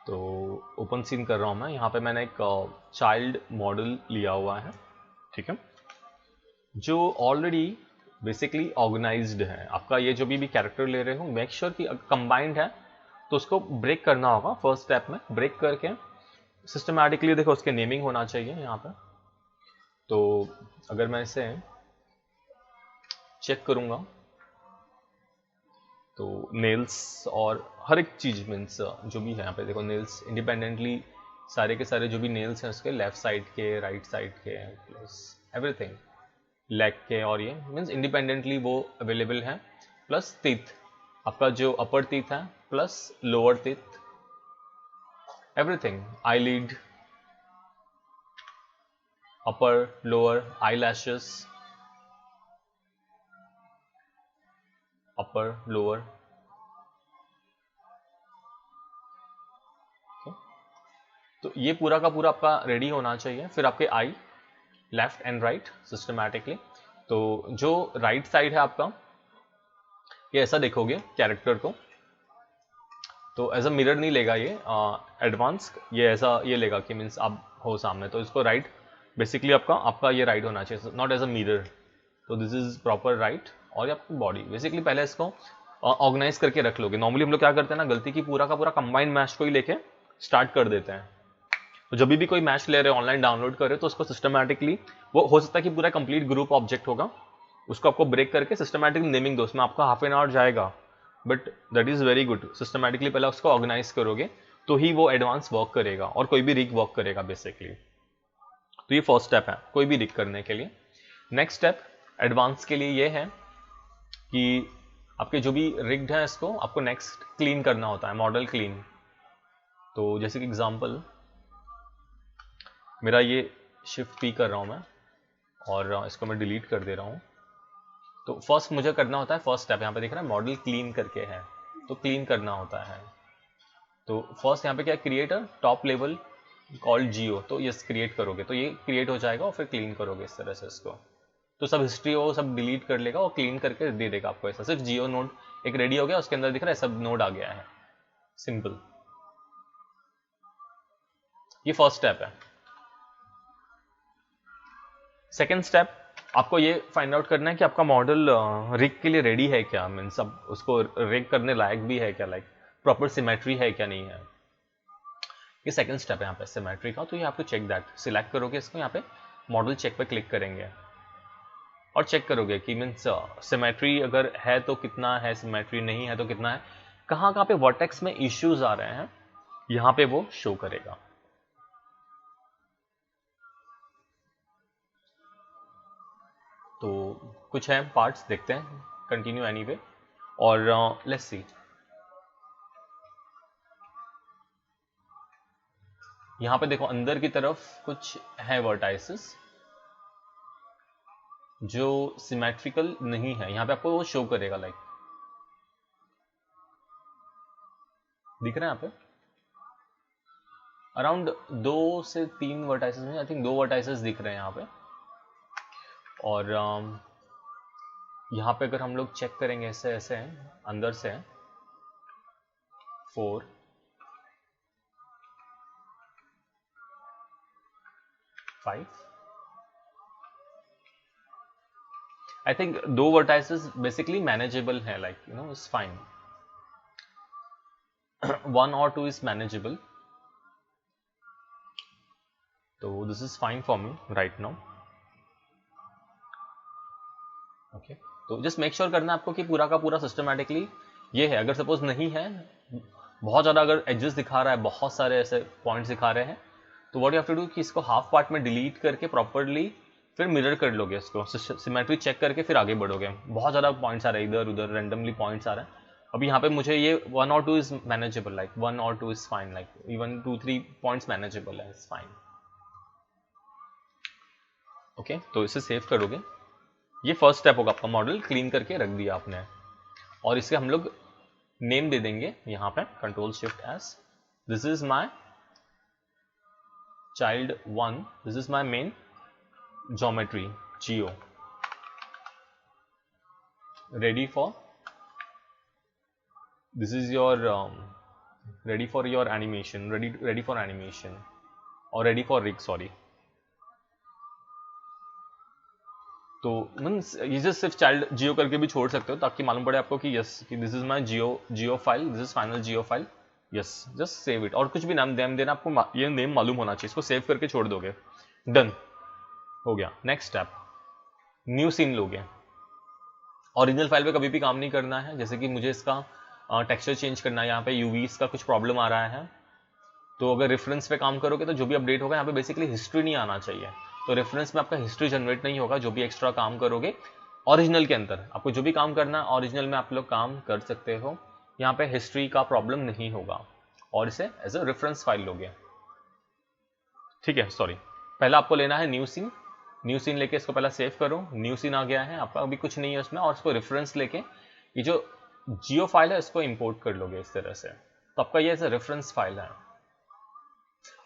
तो open scene कर रहा हूँ मैं। यहाँ पे मैंने एक चाइल्ड मॉडल लिया हुआ है, ठीक है, जो ऑलरेडी बेसिकली ऑर्गेनाइज्ड है। आपका ये जो भी कैरेक्टर ले रहे हो, मेक श्योर कि कंबाइंड है, तो उसको ब्रेक करना होगा। फर्स्ट स्टेप में ब्रेक करके सिस्टमैटिकली देखो उसके नेमिंग होना चाहिए यहाँ पे। तो अगर मैं इसे चेक करूँगा तो नेल्स और हर एक चीज़ मीन्स जो भी है यहाँ पे देखो, नेल्स इंडिपेंडेंटली सारे के सारे जो भी नेल्स हैं उसके लेफ्ट साइड के, राइट साइड के, प्लस एवरीथिंग लेग के, और ये मीन्स इंडिपेंडेंटली वो अवेलेबल है। प्लस टीथ, आपका जो अपर टीथ है plus lower teeth, everything, eyelid, upper lower, eyelashes, upper lower. तो ये पूरा का पूरा आपका रेडी होना चाहिए। फिर आपके आई, लेफ्ट एंड राइट सिस्टमैटिकली। तो जो राइट साइड है आपका, ये ऐसा देखोगे कैरेक्टर को, तो एज अ मिरर नहीं लेगा ये एडवांस, ये ऐसा ये लेगा कि मीन्स आप हो सामने, तो इसको राइट बेसिकली आपका ये राइट होना चाहिए, नॉट एज अ मिरर। तो दिस इज प्रॉपर राइट। और ये आपकी बॉडी बेसिकली पहले इसको ऑर्गेनाइज करके रख लोगे। नॉर्मली हम लोग क्या करते हैं ना, गलती की पूरा का पूरा कंबाइंड मैच को ही लेके स्टार्ट कर देते हैं। तो जब भी कोई मैच ले रहे हो, ऑनलाइन डाउनलोड कर रहे हो, तो उसको सिस्टमैटिकली, वो हो सकता है कि पूरा कंप्लीट ग्रुप ऑब्जेक्ट होगा, उसको आपको ब्रेक करके सिस्टमैटिकली नेमिंग दो। उसमें आपका हाफ एन आवर जाएगा, but that is very good. Systematically पहले उसको ऑर्गेनाइज करोगे तो ही वो एडवांस वर्क करेगा, और कोई भी रिग वर्क करेगा बेसिकली। तो ये फर्स्ट स्टेप है कोई भी रिग करने के लिए। नेक्स्ट स्टेप एडवांस के लिए ये है कि आपके जो भी रिग्ड है इसको आपको नेक्स्ट क्लीन करना होता है, मॉडल क्लीन। तो जैसे कि एग्जांपल, मेरा ये शिफ्ट पी कर रहा हूं मैं, और इसको मैं डिलीट कर दे रहा हूं। तो फर्स्ट मुझे करना होता है, फर्स्ट स्टेप यहाँ पे दिख रहा है मॉडल क्लीन करके है, तो क्लीन करना होता है। तो फर्स्ट यहाँ पे क्या, क्रिएटर टॉप लेवल कॉल्ड जियो, तो यस क्रिएट करोगे तो ये क्रिएट हो जाएगा, और फिर क्लीन करोगे इस तरह से इसको, तो सब हिस्ट्री वो सब डिलीट कर लेगा और क्लीन करके दे देगा आपको। ऐसा सिर्फ जियो नोड एक रेडी हो गया, उसके अंदर दिख रहा है सब नोड आ गया है, सिंपल। ये फर्स्ट स्टेप है। सेकेंड स्टेप, आपको ये फाइंड आउट करना है कि आपका मॉडल रिग के लिए रेडी है क्या, मीन्स अब उसको रिग करने लायक भी है क्या, लाइक प्रॉपर सिमेट्री है क्या नहीं है। ये सेकंड स्टेप है यहाँ पे सिमेट्री का। तो ये आपको चेक दैट, सिलेक्ट करोगे इसको, यहाँ पे मॉडल चेक पे क्लिक करेंगे और चेक करोगे कि मीन्स सिमेट्री अगर है तो कितना है, सिमेट्री नहीं है तो कितना है, कहाँ कहाँ पे वर्टेक्स में इश्यूज आ रहे हैं, यहाँ पे वो शो करेगा। तो कुछ है पार्ट्स देखते हैं, कंटिन्यू एनीवे, और लेट्स सी। यहाँ पे देखो अंदर की तरफ कुछ है वर्टाइसेस जो सिमेट्रिकल नहीं है, यहाँ पे आपको वो शो करेगा, लाइक दिख रहा है यहाँ पे अराउंड 2 से 3 वर्टाइसेस में, आई थिंक 2 वर्टाइसेस दिख रहे हैं यहाँ पे। और यहाँ पे अगर हम लोग चेक करेंगे ऐसे ऐसे हैं, अंदर से 4 5, I think 2 vertices basically manageable है, like you know it's fine. 1 और 2 इज मैनेजेबल, तो this is fine for me right now. Okay, तो जस्ट मेक श्योर करना आपको कि पूरा का पूरा सिस्टमैटिकली ये है। अगर सपोज नहीं है, बहुत ज़्यादा अगर एडजस्ट दिखा रहा है, बहुत सारे ऐसे पॉइंट्स दिखा रहे हैं, तो what you have to do कि इसको हाफ पार्ट में डिलीट करके प्रॉपरली फिर मिरर कर लोगे इसको, सिमेट्री चेक करके फिर आगे बढ़ोगे। बहुत ज़्यादा पॉइंट्स आ रहे हैं, इधर उधर रैंडमली पॉइंट्स आ रहे हैं। अभी यहाँ पे मुझे ये 1 और 2 इज मैनेजेबल, लाइक 1 और 2 is fine, like even 2-3 points manageable है, इट्स फाइन। ओके, तो इसे सेव करोगे। ये फर्स्ट स्टेप होगा, आपका मॉडल क्लीन करके रख दिया आपने, और इसे हम लोग नेम दे देंगे यहाँ पे, control shift S, this is my child 1, this is my main geometry geo, ready for, this is your ready for your animation, ready for animation और रेडी फॉर रिग, सॉरी। तो मीन्स ये जो सिर्फ child जियो करके भी छोड़ सकते हो ताकि मालूम पड़े आपको कि यस कि this is my Jio file, this is final Jio file, yes just save it. और कुछ भी नाम देना आपको ये नेम मालूम होना चाहिए, इसको सेव करके छोड़ दोगे, डन हो गया। नेक्स्ट स्टेप, न्यू सीन लोगे। ओरिजिनल फाइल पे कभी भी काम नहीं करना है। जैसे कि मुझे इसका टेक्सचर चेंज करना है, यहाँ पे यूवीज का कुछ प्रॉब्लम आ रहा है, तो अगर रेफरेंस पे काम करोगे तो जो भी अपडेट होगा यहाँ पे बेसिकली हिस्ट्री नहीं आना चाहिए। तो रेफरेंस में आपका हिस्ट्री जनरेट नहीं होगा। जो भी एक्स्ट्रा काम करोगे ओरिजिनल के अंदर, आपको जो भी काम करना है ओरिजिनल में आप लोग काम कर सकते हो। यहाँ पे हिस्ट्री का प्रॉब्लम नहीं होगा और इसे एज अ रेफरेंस फाइल लोगे, ठीक है। सॉरी, पहला आपको लेना है न्यू सीन। न्यू सीन लेके इसको पहला सेव करो। न्यू सीन आ गया है आपका, अभी कुछ नहीं है उसमें, और इसको रेफरेंस लेके ये जो जियो फाइल है इसको इंपोर्ट कर लोगे इस तरह से। तो आपका ये रेफरेंस फाइल है।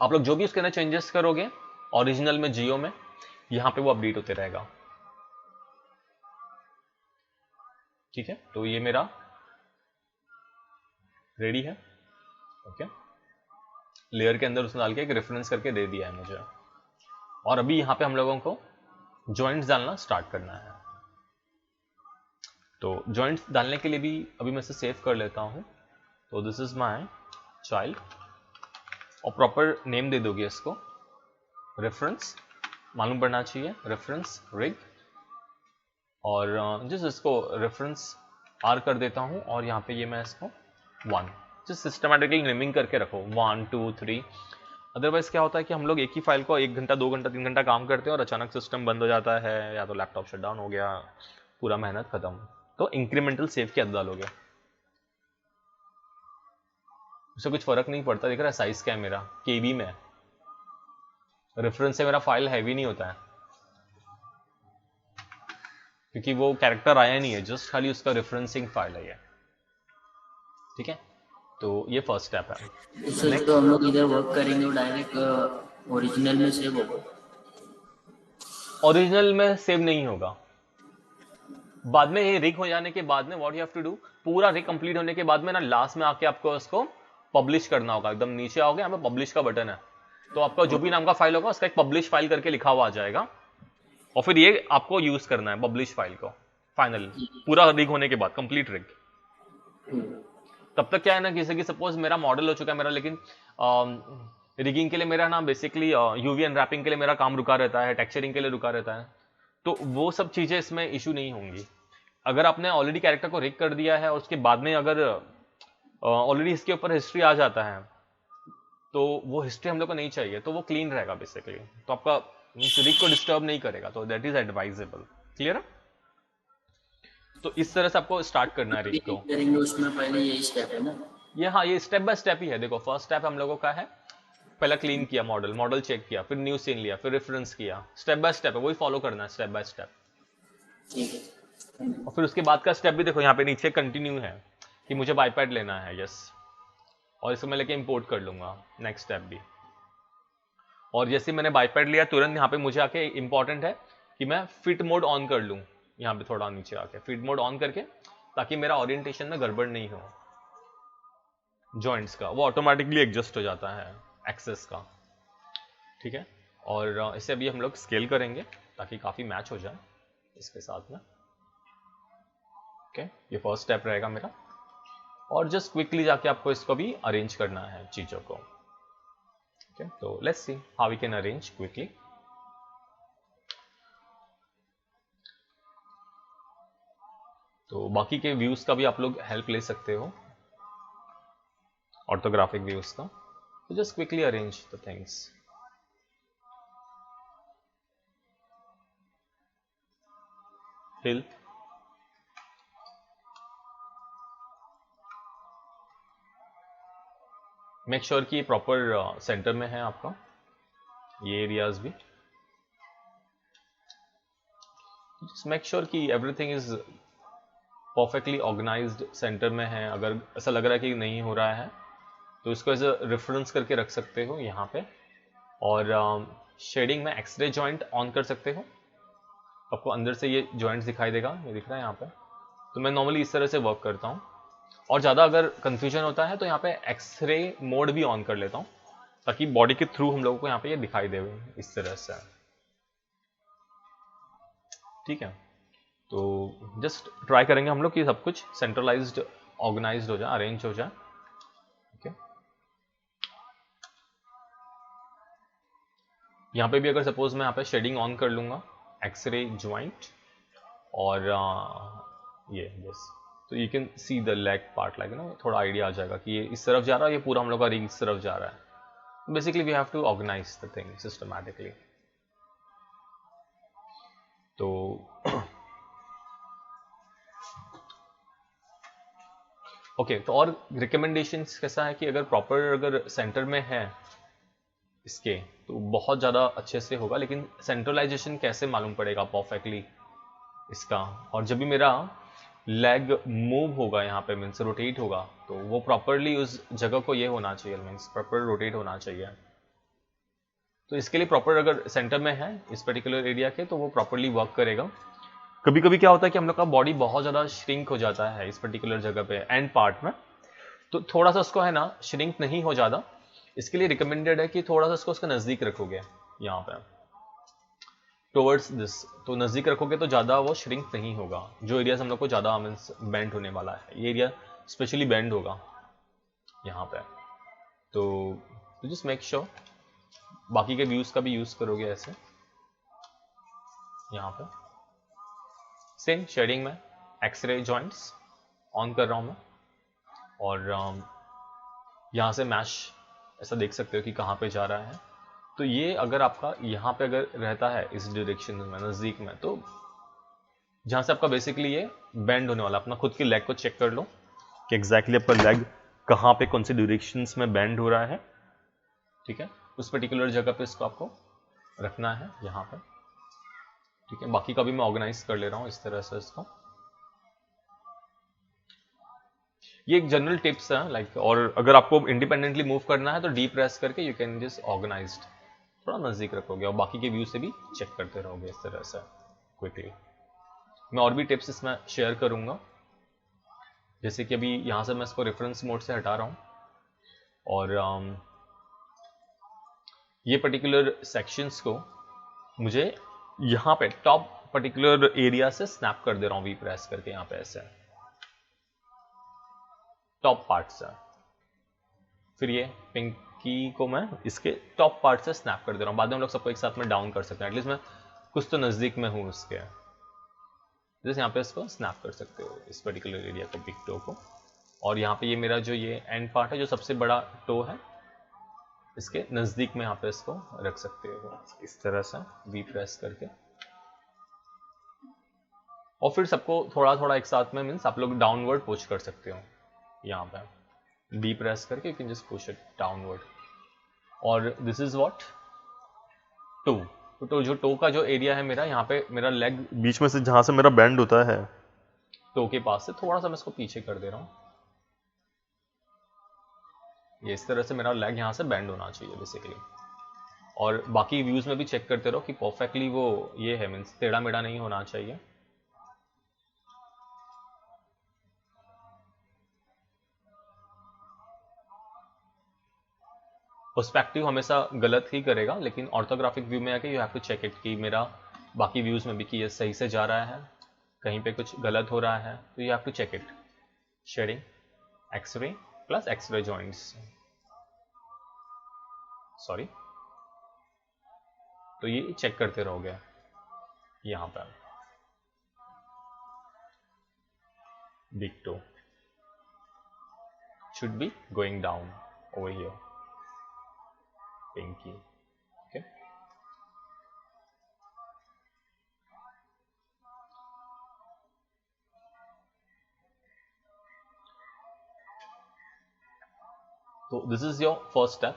आप लोग जो भी उसके अंदर चेंजेस करोगे ओरिजिनल में जियो में, यहां पे वो अपडेट होते रहेगा, ठीक है। तो ये मेरा रेडी है, ओके। लेयर के अंदर उसने डाल के एक रेफरेंस करके दे दिया है मुझे। और अभी यहां पे हम लोगों को जॉइंट्स डालना स्टार्ट करना है। तो जॉइंट्स डालने के लिए भी अभी मैं इसे सेव कर लेता हूं। तो दिस इज माय चाइल्ड और प्रॉपर नेम दे दोगे इसको, रेफरेंस मालूम पड़ना चाहिए, रेफरेंस रिग। और जिस इसको रेफरेंस आर कर देता हूं और यहाँ पे ये मैं इसको 1 जिस सिस्टमैटिकली नेमिंग करके रखो 1 2 3। अदरवाइज क्या होता है कि हम लोग एक ही फाइल को 1 घंटा 2 घंटा 3 घंटा काम करते हैं और अचानक सिस्टम बंद हो जाता है या तो लैपटॉप शट डाउन हो गया, पूरा मेहनत खत्म। तो इंक्रीमेंटल सेव की आदत डालोगे, उससे कुछ फर्क नहीं पड़ता। देख रहा है साइज क्या है मेरा, केबी में। रेफरेंस से मेरा फाइल हैवी नहीं होता है क्योंकि वो कैरेक्टर आया नहीं है, जस्ट खाली उसका रेफरेंसिंग फाइल है ये, ठीक है। तो ये फर्स्ट स्टेप है। सर तो हम लोग इधर वर्क करेंगे डायरेक्ट ओरिजिनल में सेव होगा? ओरिजिनल में सेव नहीं होगा, बाद में ये रिग हो जाने के बाद में what you have to do, पूरा रिग कंप्लीट होने के बाद में ना लास्ट में आके आपको उसको पब्लिश करना होगा। एकदम नीचे आओगे, यहाँ पे पब्लिश का बटन है, तो आपका जो भी नाम का फाइल होगा उसका एक पब्लिश फाइल करके लिखा हुआ आ जाएगा और फिर ये आपको यूज करना है पब्लिश फाइल को फाइनल, पूरा रिग होने के बाद, कंप्लीट रिग। तब तक क्या है ना, किसी की सपोज मेरा मॉडल हो चुका है मेरा, लेकिन रिगिंग के लिए मेरा ना बेसिकली यूवी अनरैपिंग के लिए मेरा काम रुका रहता है, टेक्सचरिंग के लिए रुका रहता है, तो वो सब चीजें इसमें इशू नहीं होंगी। अगर आपने ऑलरेडी कैरेक्टर को रिग कर दिया है और उसके बाद में अगर ऑलरेडी इसके ऊपर हिस्ट्री आ जाता है तो वो हिस्ट्री हम लोग को नहीं चाहिए, तो वो क्लीन रहेगा बेसिकली, तो आपका रिग को डिस्टर्ब नहीं करेगा, तो दैट इज एडवाइजेबल। क्लियर है? तो इस तरह से आपको स्टार्ट करना है रिग को। उसमें पहले यही स्टेप है ना? ये हाँ, ये स्टेप बाय स्टेप ही है। देखो फर्स्ट स्टेप हम लोगों का है, पहला क्लीन किया मॉडल चेक किया, फिर न्यू सीन लिया, फिर रेफरेंस किया, स्टेप बाय स्टेप है, वही फॉलो करना है स्टेप बाय स्टेप। ठीक है। और फिर उसके बाद का स्टेप भी देखो यहाँ पे नीचे कंटिन्यू है कि मुझे बाईपैड लेना है, यस, और इसको मैं लेके इंपोर्ट कर लूंगा, नेक्स्ट स्टेप भी। और जैसे मैंने बाईपैड लिया तुरंत यहाँ पे मुझे आके इंपॉर्टेंट है कि मैं फिट मोड ऑन कर लूँ, यहाँ पे थोड़ा नीचे आके फिट मोड ऑन करके, ताकि मेरा ओरिएंटेशन में गड़बड़ नहीं हो जॉइंट्स का, वो ऑटोमेटिकली एडजस्ट हो जाता है एक्सेस का, ठीक है। और इसे अभी हम लोग स्केल करेंगे ताकि काफी मैच हो जाए इसके साथ में, ओके। ये फर्स्ट स्टेप रहेगा मेरा, और जस्ट क्विकली जाके आपको इसको भी अरेंज करना है चीजों को, ओके। तो let's see how we can arrange quickly. तो बाकी के व्यूज का भी आप लोग हेल्प ले सकते हो, ऑर्थोग्राफिक व्यूज का, तो just quickly arrange the things. He'll make sure कि प्रॉपर सेंटर में है आपका ये एरियाज भी, जस्ट मेक श्योर कि everything is perfectly organised centre में है। अगर ऐसा लग रहा है कि नहीं हो रहा है तो इसको एज अ रेफरेंस करके रख सकते हो यहाँ पे। और शेडिंग में एक्सरे जॉइंट ऑन कर सकते हो, आपको अंदर से ये जॉइंट्स दिखाई देगा, ये दिख रहा है यहाँ पे। तो मैं नॉर्मली इस तरह से वर्क करता हूँ, और ज़्यादा अगर कंफ्यूजन होता है तो यहाँ पे एक्सरे मोड भी ऑन कर लेता हूँ, ताकि बॉडी के थ्रू हम लोगों को यहाँ पे ये दिखाई दे इस तरह से। ठीक है, तो जस्ट ट्राई करेंगे हम लोग कि सब कुछ सेंट्रलाइज्ड ऑर्गेनाइज्ड हो जाए, अरेंज हो जाए। ओके, यहाँ पे भी अगर सपोज मैं यहाँ पे शेडिंग ऑन कर लूँगा, एक्सरे ज्वाइंट, और ये बस, तो you can see the leg part, like ना थोड़ा आइडिया आ जाएगा कि ये इस तरफ जा रहा है, ये पूरा हम लोग का रिग इस तरफ जा रहा है। Basically we have to organise the thing systematically. तो ओके, तो और रिकमेंडेशंस कैसा है कि अगर प्रॉपर अगर सेंटर में है इसके तो बहुत ज़्यादा अच्छे से होगा, लेकिन सेंट्रलाइजेशन कैसे मालूम पड़ेगा परफेक्टली इसका? और जब भी मेरा लेग मूव होगा यहाँ पे, मीन्स रोटेट होगा, तो वो प्रॉपरली उस जगह को ये होना चाहिए, मीन्स प्रॉपर रोटेट होना चाहिए। तो इसके लिए प्रॉपर अगर सेंटर में है इस पर्टिकुलर एरिया के, तो वो प्रॉपरली वर्क करेगा। कभी कभी क्या होता है कि हम लोग का बॉडी बहुत ज़्यादा श्रिंक हो जाता है इस पर्टिकुलर जगह पे एंड पार्ट में, तो थोड़ा सा उसको है ना श्रिंक नहीं हो ज़्यादा, इसके लिए रिकमेंडेड है कि थोड़ा सा इसको उसका नज़दीक रखोगे यहाँ पे टुवर्ड्स दिस, तो नज़दीक रखोगे तो ज़्यादा वो श्रिंक नहीं होगा। जो एरियाज हम लोग को ज़्यादा मीन्स बेंड होने वाला है, ये एरिया स्पेशली बेंड होगा यहाँ पे, तो जस्ट मेक श्योर बाकी के व्यूज़ का भी यूज़ करोगे ऐसे। यहाँ पे सेम शेडिंग में एक्सरे जॉइंट्स ऑन कर रहा हूँ मैं, और यहाँ से मैश ऐसा देख सकते हो कि कहाँ पे जा रहा है। तो ये अगर आपका यहाँ पे अगर रहता है इस डायरेक्शन में नज़दीक में, तो जहाँ से आपका बेसिकली ये बेंड होने वाला, अपना खुद की लेग को चेक कर लो कि एग्जैक्टली आपका लेग कहाँ पे कौन सी डायरेक्शंस में बेंड हो रहा है। ठीक है, उस पर्टिकुलर जगह पे इसको आपको रखना है यहाँ पे। ठीक है, बाकी का भी मैं ऑर्गेनाइज कर ले रहा हूँ इस तरह से इसको। ये एक जनरल टिप्स है लाइक, और अगर आपको इंडिपेंडेंटली मूव करना है तो डी प्रेस करके यू कैन जस्ट ऑर्गेनाइज्ड, थोड़ा नज़दीक रखोगे और बाकी के व्यू से भी चेक करते रहोगे इस तरह से क्विकली। मैं और भी टिप्स इसमें शेयर करूंगा, जैसे कि अभी यहाँ से मैं इसको रेफरेंस मोड से हटा रहा हूँ, और ये पर्टिकुलर सेक्शंस को मुझे यहाँ पे टॉप पर्टिकुलर एरिया से स्नैप कर दे रहा हूँ वी प्रेस करके, यहाँ पे ऐसे टॉप पार्ट से। फिर ये पिंकी को मैं इसके टॉप पार्ट से स्नैप कर दे रहा हूँ, बाद में हम लोग सबको एक साथ में डाउन कर सकते हैं, एटलीस्ट मैं कुछ तो नज़दीक में हूँ उसके। जैसे यहाँ पे इसको स्नैप कर सकते हो इस पर्टिकुलर एरिया को, बिग टो को, और यहाँ पे ये मेरा जो ये एंड पार्ट है, जो सबसे बड़ा टो है, इसके नज़दीक में यहाँ पे इसको रख सकते हो इस तरह से वी प्रेस करके। और फिर सबको थोड़ा थोड़ा एक साथ में, मीन्स आप लोग डाउनवर्ड पुश कर सकते हो यहाँ पे डी प्रेस करके, you can just push it downward. और दिस इज व्हाट टू, तो जो टो का जो एरिया है मेरा, यहाँ पे मेरा लेग बीच में से जहाँ से मेरा बेंड होता है टो के पास से, थोड़ा सा मैं इसको पीछे कर दे रहा हूँ, ये इस तरह से मेरा लेग यहाँ से बेंड होना चाहिए बेसिकली। और बाकी व्यूज में भी चेक करते रहो कि परफेक्टली वो ये है, मीन्स टेढ़ा मेढ़ा नहीं होना चाहिए। पर्सपेक्टिव हमेशा गलत ही करेगा, लेकिन ऑर्थोग्राफिक व्यू में आके you have to check it कि मेरा बाकी व्यूज में भी कि ये सही से जा रहा है, कहीं पे कुछ गलत हो रहा है, तो you have to check it. Shading x ray plus x ray joints, sorry, तो ये चेक करते रहोगे यहाँ पर। Big toe should be going down over here, pinky, okay। तो this is your first step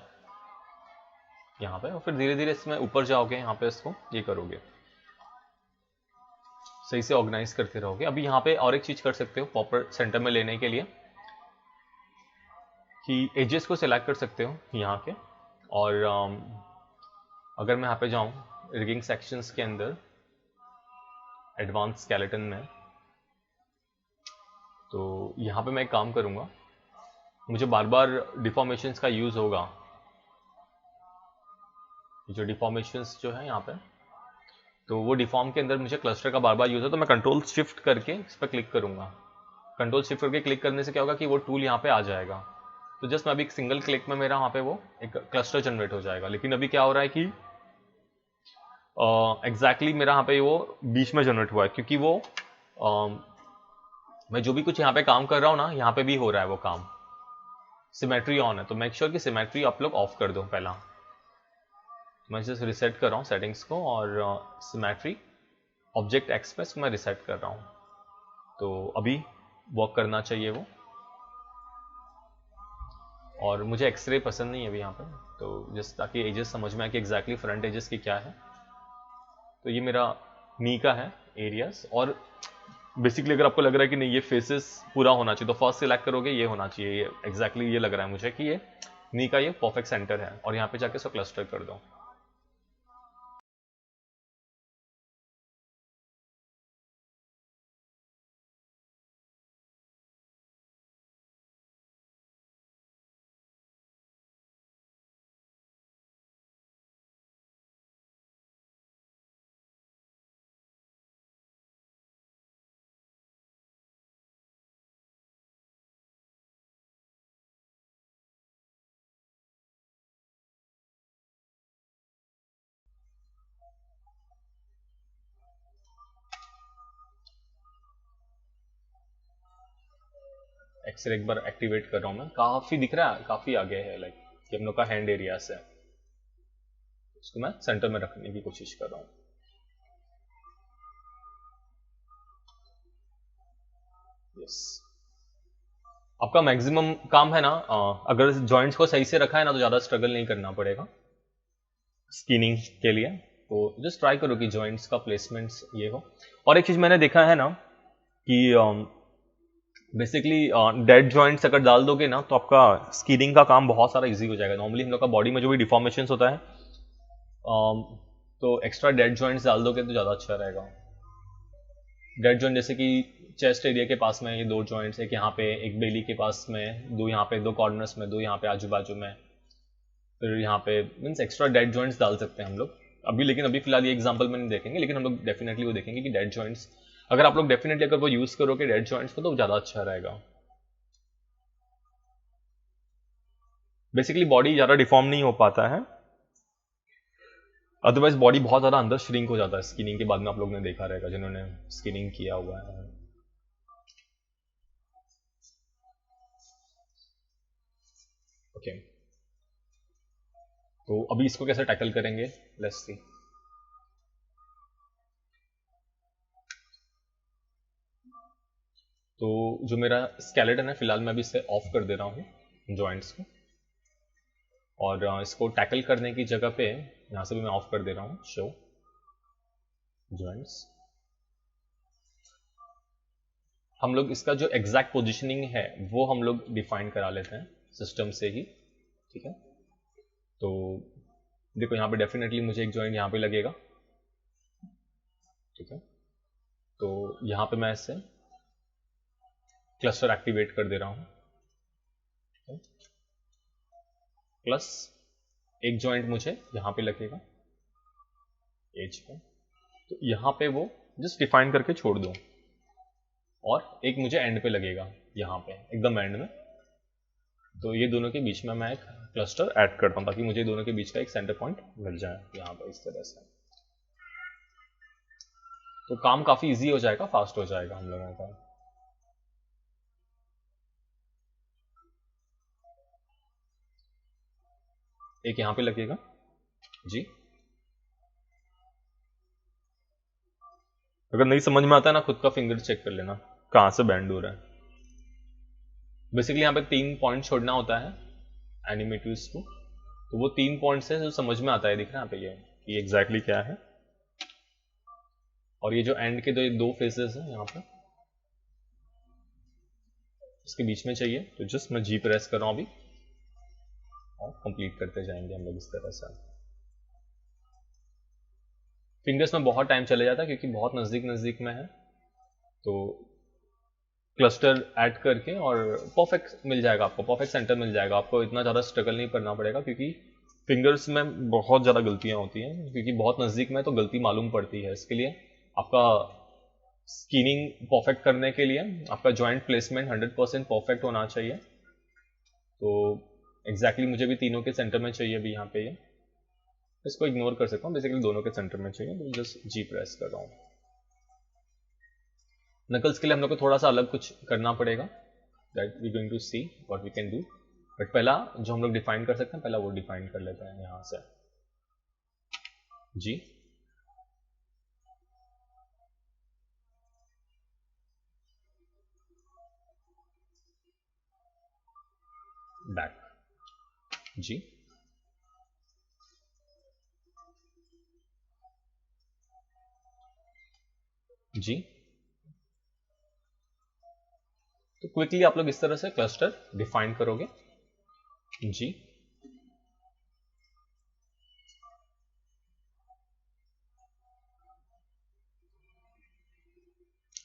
यहाँ पे, और फिर धीरे धीरे इसमें ऊपर जाओगे, यहाँ पे इसको ये करोगे, सही से ऑर्गेनाइज करते रहोगे। अभी यहाँ पे और एक चीज कर सकते हो प्रॉपर सेंटर में लेने के लिए, कि एजेस को सिलेक्ट कर सकते हो यहाँ के, और अगर मैं यहाँ पे जाऊँ रिगिंग सेक्शंस के अंदर एडवांस स्केलेटन में, तो यहाँ पे मैं एक काम करूँगा, मुझे बार बार डिफॉर्मेशंस का यूज़ होगा, जो डिफॉर्मेशंस जो है यहाँ पे, तो वो डिफॉर्म के अंदर मुझे क्लस्टर का बार बार यूज़ है, तो मैं कंट्रोल शिफ्ट करके इस पर क्लिक करूँगा। कंट्रोल शिफ्ट करके क्लिक करने से क्या होगा कि वो टूल यहाँ पे आ जाएगा। तो जस्ट मैं अभी एक सिंगल क्लिक में मेरा वहाँ पे वो एक क्लस्टर जनरेट हो जाएगा। लेकिन अभी क्या हो रहा है कि एग्जैक्टली मेरा यहाँ पे वो बीच में जनरेट हुआ है, क्योंकि वो मैं जो भी कुछ यहाँ पे काम कर रहा हूँ ना, यहाँ पे भी हो रहा है वो काम। सिमेट्री ऑन है, तो मेक श्योर कि सिमेट्री आप लोग ऑफ कर दो पहला। मैं जस्ट रिसेट कर रहा हूँ सेटिंग्स को, और सिमेट्री ऑब्जेक्ट एक्सप्रेस मैं रिसेट कर रहा हूँ, तो अभी वर्क करना चाहिए वो। और मुझे एक्सरे पसंद नहीं है अभी यहाँ पे, तो जस्ट ताकि एजेस समझ में आए कि एग्जैक्टली फ्रंट एजेस की क्या है। तो ये मेरा नी का है एरियाज, और बेसिकली अगर आपको लग रहा है कि नहीं ये फेसेस पूरा होना चाहिए, तो फर्स्ट सिलेक्ट करोगे ये होना चाहिए, ये एग्जैक्टली ये लग रहा है मुझे कि ये नी का ये परफेक्ट सेंटर है, और यहाँ पे जाके इसको क्लस्टर कर दो। एक्सरे एक बार एक्टिवेट कर रहा हूँ मैं, काफी दिख रहा है, काफी आगे है, लाइक ये हम लोग का हैंड एरिया से, इसको मैं सेंटर में रखने की कोशिश कर रहा हूँ। यस, आपका मैक्सिमम काम है ना, अगर जॉइंट्स को सही से रखा है ना, तो ज्यादा स्ट्रगल नहीं करना पड़ेगा स्किनिंग के लिए। तो जस्ट ट्राई करो कि जॉइंट्स का प्लेसमेंट्स ये हो। और एक चीज मैंने देखा है ना कि बेसिकली डेड जॉइंट्स अगर डाल दोगे ना, तो आपका स्किनिंग का काम बहुत सारा इजी हो जाएगा। नॉर्मली हम लोग का बॉडी में जो भी डिफॉर्मेशंस होता है, तो एक्स्ट्रा डेड जॉइंट्स डाल दोगे तो ज़्यादा अच्छा रहेगा। डेड जॉइंट जैसे कि चेस्ट एरिया के पास में ये दो जॉइंट्स, एक यहाँ पे, एक बेली के पास में, दो यहाँ पे, दो कॉर्नर्स में, दो यहाँ पे आजू बाजू में, फिर यहाँ पे मीन्स एक्स्ट्रा डेड जॉइंट्स डाल सकते हैं हम लोग अभी। लेकिन अभी फिलहाल ये एग्जांपल में नहीं देखेंगे, लेकिन हम लोग डेफिनेटली वो देखेंगे कि डेड जॉइंट्स अगर आप लोग डेफिनेटली अगर वो यूज करोगे डेड जॉइंट्स को, तो ज़्यादा अच्छा रहेगा। बेसिकली बॉडी ज़्यादा डिफॉर्म नहीं हो पाता है, अदरवाइज बॉडी बहुत ज़्यादा अंदर श्रिंक हो जाता है स्किनिंग के बाद में। आप लोग ने देखा रहेगा जिन्होंने स्किनिंग किया हुआ है। ओके, तो अभी इसको कैसे टैकल करेंगे, लेट्स सी। तो जो मेरा स्केलेटन है फिलहाल मैं अभी इसे ऑफ कर दे रहा हूँ जॉइंट्स को, और इसको टैकल करने की जगह पे यहाँ से भी मैं ऑफ कर दे रहा हूँ शो जॉइंट्स। हम लोग इसका जो एग्जैक्ट पोजीशनिंग है वो हम लोग डिफाइन करा लेते हैं सिस्टम से ही, ठीक है। तो देखो यहाँ पे डेफिनेटली मुझे एक जॉइंट यहाँ पे लगेगा, ठीक है। तो यहाँ पे मैं इससे क्लस्टर एक्टिवेट कर दे रहा हूँ, प्लस एक जॉइंट मुझे यहाँ पे लगेगा एज पे, तो यहाँ पे वो जस्ट डिफाइन करके छोड़ दो, और एक मुझे एंड पे लगेगा यहाँ पे एकदम एंड में। तो ये दोनों के बीच में मैं एक क्लस्टर ऐड करता हूँ ताकि मुझे दोनों के बीच का एक सेंटर पॉइंट मिल जाए यहाँ पे इस तरह से। तो काम काफी इजी हो जाएगा, फास्ट हो जाएगा हम लोगों का। एक यहाँ पे लगेगा जी। अगर नहीं समझ में आता है ना, खुद का फिंगर चेक कर लेना कहाँ से बैंड हो रहा है। बेसिकली यहाँ पे 3 पॉइंट छोड़ना होता है एनिमेटिव्स को, तो वो 3 पॉइंट से जो समझ में आता है, दिख रहा है यहाँ पे ये कि एग्जैक्टली क्या है। और ये जो एंड के दो फेसेस हैं यहाँ पे, इसके बीच में चाहिए, तो जस्ट मैं जी प्रेस कर रहा हूँ अभी, और कंप्लीट करते जाएंगे हम लोग इस तरह से। फिंगर्स में बहुत टाइम चले जाता है क्योंकि बहुत नजदीक नजदीक में है, तो क्लस्टर ऐड करके और परफेक्ट मिल जाएगा आपको, परफेक्ट सेंटर मिल जाएगा आपको। इतना ज़्यादा स्ट्रगल नहीं करना पड़ेगा क्योंकि फिंगर्स में बहुत ज़्यादा गलतियाँ होती हैं, क्योंकि बहुत नज़दीक में तो गलती मालूम पड़ती है। इसके लिए आपका स्कीनिंग परफेक्ट करने के लिए आपका जॉइंट प्लेसमेंट 100% परफेक्ट होना चाहिए। तो एग्जैक्टली मुझे भी तीनों के सेंटर में चाहिए अभी यहाँ पे। ये इसको इग्नोर कर सकता हूँ, बेसिकली दोनों के सेंटर में चाहिए, तो जस्ट जी प्रेस कर रहा हूँ। नकल्स के लिए हम लोग को थोड़ा सा अलग कुछ करना पड़ेगा, that we going to see what we can do. But पहला जो हम लोग डिफाइन कर सकते हैं, पहला वो डिफाइन कर लेते हैं यहाँ से। जी बैक, जी जी। तो क्विकली आप लोग इस तरह से क्लस्टर डिफाइन करोगे। जी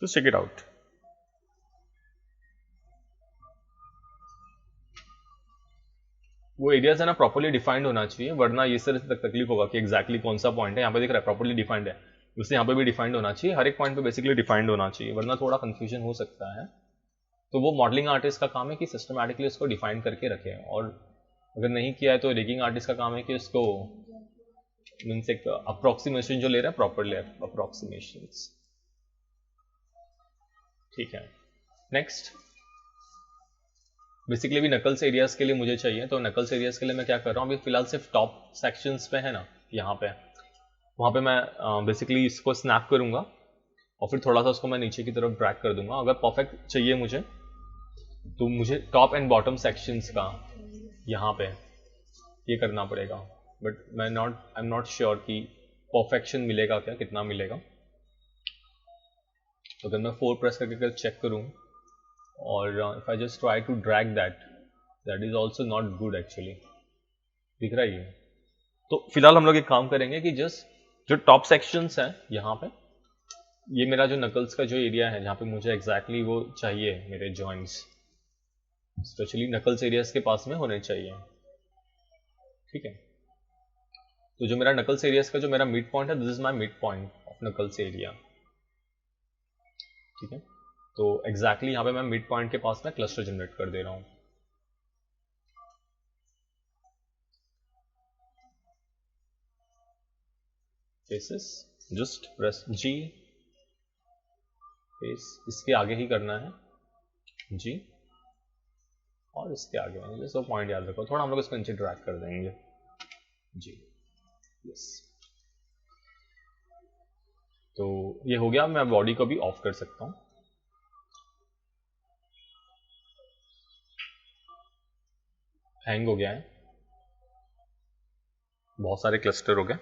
तो चेक इट आउट। वो एरियाज है ना प्रॉपर्ली डिफाइंड होना चाहिए, वरना ये तरह से तकलीफ होगा कि एग्जैक्टली कौन सा पॉइंट है। यहाँ पे दिख रहा है प्रॉपर्ली डिफाइंड है, उससे यहाँ पे भी डिफाइंड होना चाहिए, हर एक पॉइंट पे बेसिकली डिफाइंड होना चाहिए, वरना थोड़ा कंफ्यूजन हो सकता है। तो वो मॉडलिंग आर्टिस्ट का काम है कि सिस्टमैटिकली उसको डिफाइन करके रखे, और अगर नहीं किया है तो रिगिंग आर्टिस्ट का काम है कि उसको मीन्स एक अप्रोक्सीमेशन जो ले रहा है प्रॉपर ले अप्रोक्सीमेशन। ठीक है, नेक्स्ट बेसिकली भी नकल्स एरियाज के लिए मुझे चाहिए। तो नकल्स एरियाज के लिए मैं क्या कर रहा हूँ, अभी फिलहाल सिर्फ टॉप सेक्शंस पे है ना, यहाँ पे वहाँ पे मैं बेसिकली इसको स्नैप करूँगा और फिर थोड़ा सा उसको मैं नीचे की तरफ ड्रैग कर दूंगा। अगर परफेक्ट चाहिए मुझे तो मुझे टॉप एंड बॉटम सेक्शंस का यहाँ पे ये करना पड़ेगा, बट मैं आई एम नॉट श्योर कि परफेक्शन मिलेगा क्या, कितना मिलेगा। तो अगर मैं 4 प्रेस करके अगर चेक करूँ और if I just try to drag that is also not good actually, दिख रहा है ये। तो फिलहाल हम लोग एक काम करेंगे कि जस्ट जो टॉप सेक्शंस हैं यहाँ पे, ये मेरा जो नकल्स का जो एरिया है जहाँ पे मुझे एग्जैक्टली वो चाहिए, मेरे जॉइंट्स स्पेशली नकल्स एरियाज के पास में होने चाहिए। ठीक है, तो जो मेरा नकल्स एरियाज का जो मेरा मिड पॉइंट है, this is my mid point of knuckles area. ठीक है, तो एग्जैक्टली यहाँ पे मैं मिड पॉइंट के पास में क्लस्टर जनरेट कर दे रहा हूँ। फेसेस जस्ट प्रेस जी, फेस इसके आगे ही करना है जी, और इसके आगे जैसे पॉइंट याद रखो, थोड़ा हम लोग इसको नीचे ड्रैग कर देंगे जी। यस, तो ये हो गया। मैं बॉडी को भी ऑफ कर सकता हूँ। हैंग हो गया है, बहुत सारे क्लस्टर हो गए।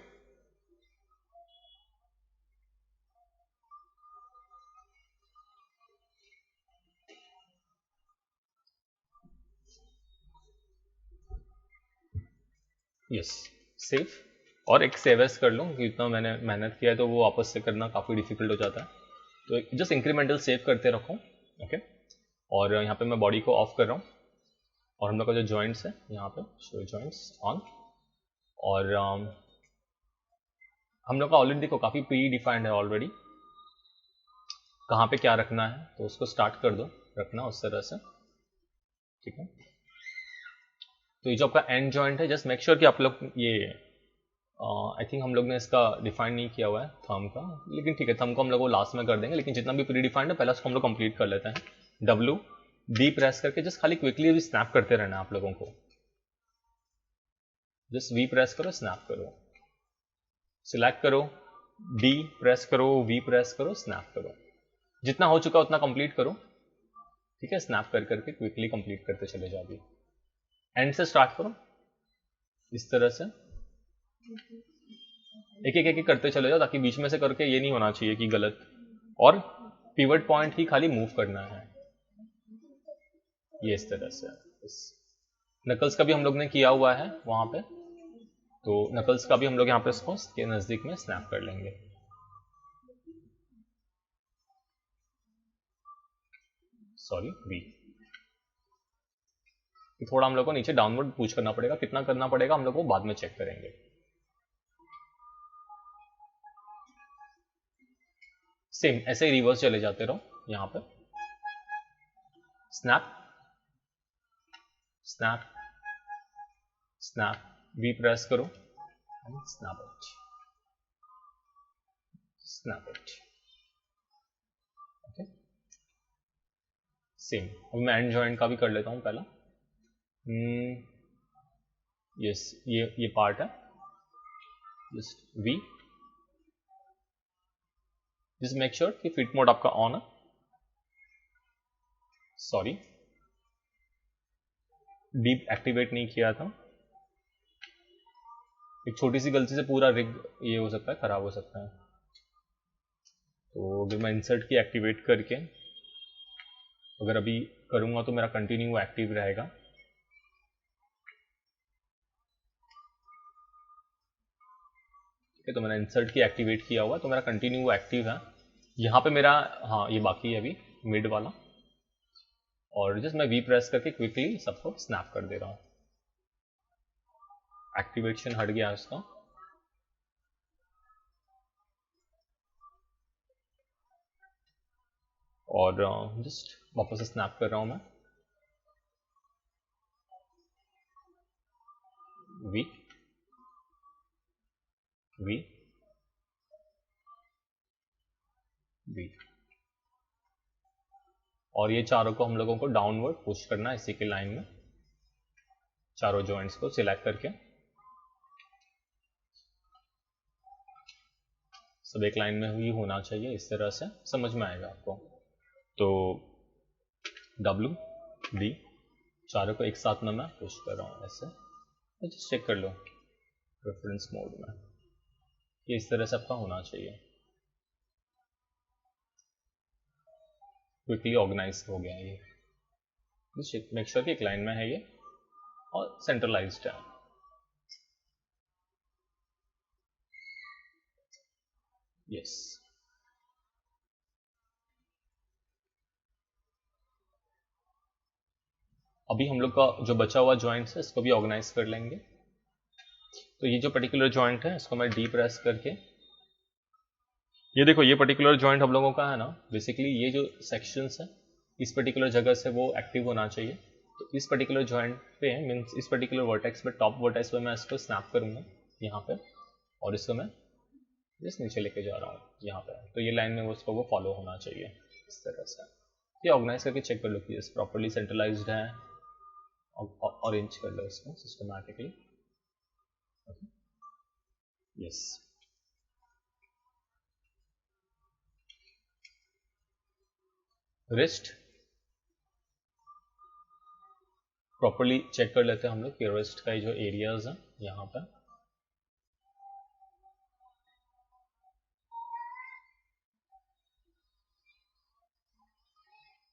यस, सेव, और एक सेव एस कर लूँ कि इतना मैंने मेहनत किया है तो वो वापस से करना काफ़ी डिफिकल्ट हो जाता है, तो जस्ट इंक्रीमेंटल सेव करते रखो। ओके, और यहाँ पे मैं बॉडी को ऑफ कर रहा हूँ, और हम लोग का जो जॉइंट्स है यहाँ पे शो जॉइंट्स ऑन, और हम लोग का ऑलरेडी देखो काफ़ी प्री डिफाइंड है ऑलरेडी कहाँ पे क्या रखना है, तो उसको स्टार्ट कर दो रखना उस तरह से। ठीक है, तो ये जो आपका एंड जॉइंट है, जस्ट मेक श्योर कि आप लोग ये आई थिंक हम लोग ने इसका डिफाइन नहीं किया हुआ है थंब का, लेकिन ठीक है थंब को हम लोग वो लास्ट में कर देंगे, लेकिन जितना भी प्री डिफाइंड है पहले उसको हम लोग कंप्लीट कर लेते हैं। डब्ल्यू डी प्रेस करके जस्ट खाली क्विकली भी स्नैप करते रहना आप लोगों को, जस्ट वी प्रेस करो, स्नैप करो, सिलेक्ट करो, डी प्रेस करो, वी प्रेस करो, स्नैप करो, जितना हो चुका उतना कंप्लीट करो। ठीक है, स्नैप कर करके क्विकली कंप्लीट करते चले जाओ। अभी एंड से स्टार्ट करो इस तरह से, एक एक एक करते चले जाओ, ताकि बीच में से करके ये नहीं होना चाहिए कि गलत, और पिवट पॉइंट ही खाली मूव करना है ये इस तरह से। नकल्स का भी हम लोग ने किया हुआ है वहां पे, तो नकल्स का भी हम लोग यहाँ पे इसको के नजदीक में स्नैप कर लेंगे। Sorry we. थोड़ा हम लोग को नीचे डाउनवर्ड पुश करना पड़ेगा, कितना करना पड़ेगा हम लोग को बाद में चेक करेंगे। सेम ऐसे ही रिवर्स चले जाते रहो, यहां पे snap snap snap, V press करो, snap it snap it. Okay same, अब मैं एंड जॉइंट का भी कर लेता हूं पहला। यस ये पार्ट है, just we, just make sure कि फिट मोड आपका ऑन है। सॉरी डीप एक्टिवेट नहीं किया था, एक छोटी सी गलती से पूरा रिग ये हो सकता है, खराब हो सकता है। तो अगर मैं इंसर्ट की एक्टिवेट करके अगर अभी करूंगा तो मेरा कंटिन्यू एक्टिव रहेगा। ठीक है, तो मैंने इंसर्ट की एक्टिवेट किया हुआ तो मेरा कंटिन्यू एक्टिव है। यहाँ पे मेरा हाँ ये बाकी है अभी मिड वाला, और जस्ट मैं वी प्रेस करके क्विकली सबको स्नैप कर दे रहा हूँ। एक्टिवेशन हट गया इसका, और जस्ट वापस से स्नैप कर रहा हूँ मैं। वी वी वी, और ये चारों को हम लोगों को डाउनवर्ड पुश करना है इसी के लाइन में, चारों जॉइंट्स को सिलेक्ट करके सब एक लाइन में ही होना चाहिए, इस तरह से समझ में आएगा आपको। तो W D चारों को एक साथ में मैं पुश कर रहा हूँ ऐसे, तो जस्ट चेक कर लो रेफरेंस मोड में, ये इस तरह से आपका होना चाहिए। क्विकली ऑर्गेनाइज हो गया ये, जस्ट मेक श्योर कि एक लाइन में है ये और सेंट्रलाइज्ड है। यस अभी हम लोग का जो बचा हुआ जॉइंट्स है इसको भी ऑर्गेनाइज कर लेंगे। तो ये जो पर्टिकुलर जॉइंट है इसको मैं डी प्रेस करके, ये देखो ये पर्टिकुलर जॉइंट हम लोगों का है ना, बेसिकली ये जो सेक्शंस है इस पर्टिकुलर जगह से वो एक्टिव होना चाहिए। तो इस पर्टिकुलर जॉइंट पे मीन्स इस पर्टिकुलर वर्टेक्स पे, टॉप वर्टेक्स पे मैं इसको स्नैप करूंगा यहाँ पे, और इसको मैं जस्ट नीचे लेके जा रहा हूँ यहाँ पे, तो ये लाइन में वो उसको वो फॉलो होना चाहिए इस तरह से। ये ऑर्गेनाइज करके चेक कर लो कि प्रॉपरली सेंट्रलाइज्ड है, अरेंज कर लो इसको systematically. Yes wrist properly check कर लेते हैं हम लोग कि रिस्ट का जो एरियाज है यहाँ पर,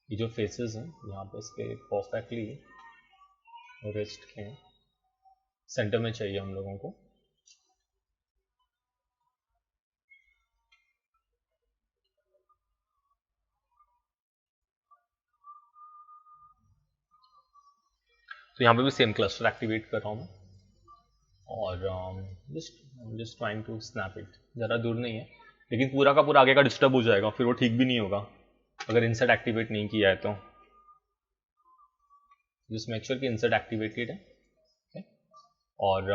ये जो फेसेस हैं यहाँ पे इसके परफेक्टली रिस्ट के सेंटर में चाहिए हम लोगों को। तो यहाँ पे भी सेम क्लस्टर एक्टिवेट कर रहा हूँ मैं, और just trying to snap it, ज़्यादा दूर नहीं है लेकिन पूरा का पूरा आगे का डिस्टर्ब हो जाएगा, फिर वो ठीक भी नहीं होगा अगर इंसर्ट एक्टिवेट नहीं किया है तो। जस्ट मेक श्योर कि इंसर्ट एक्टिवेटेड है, okay? और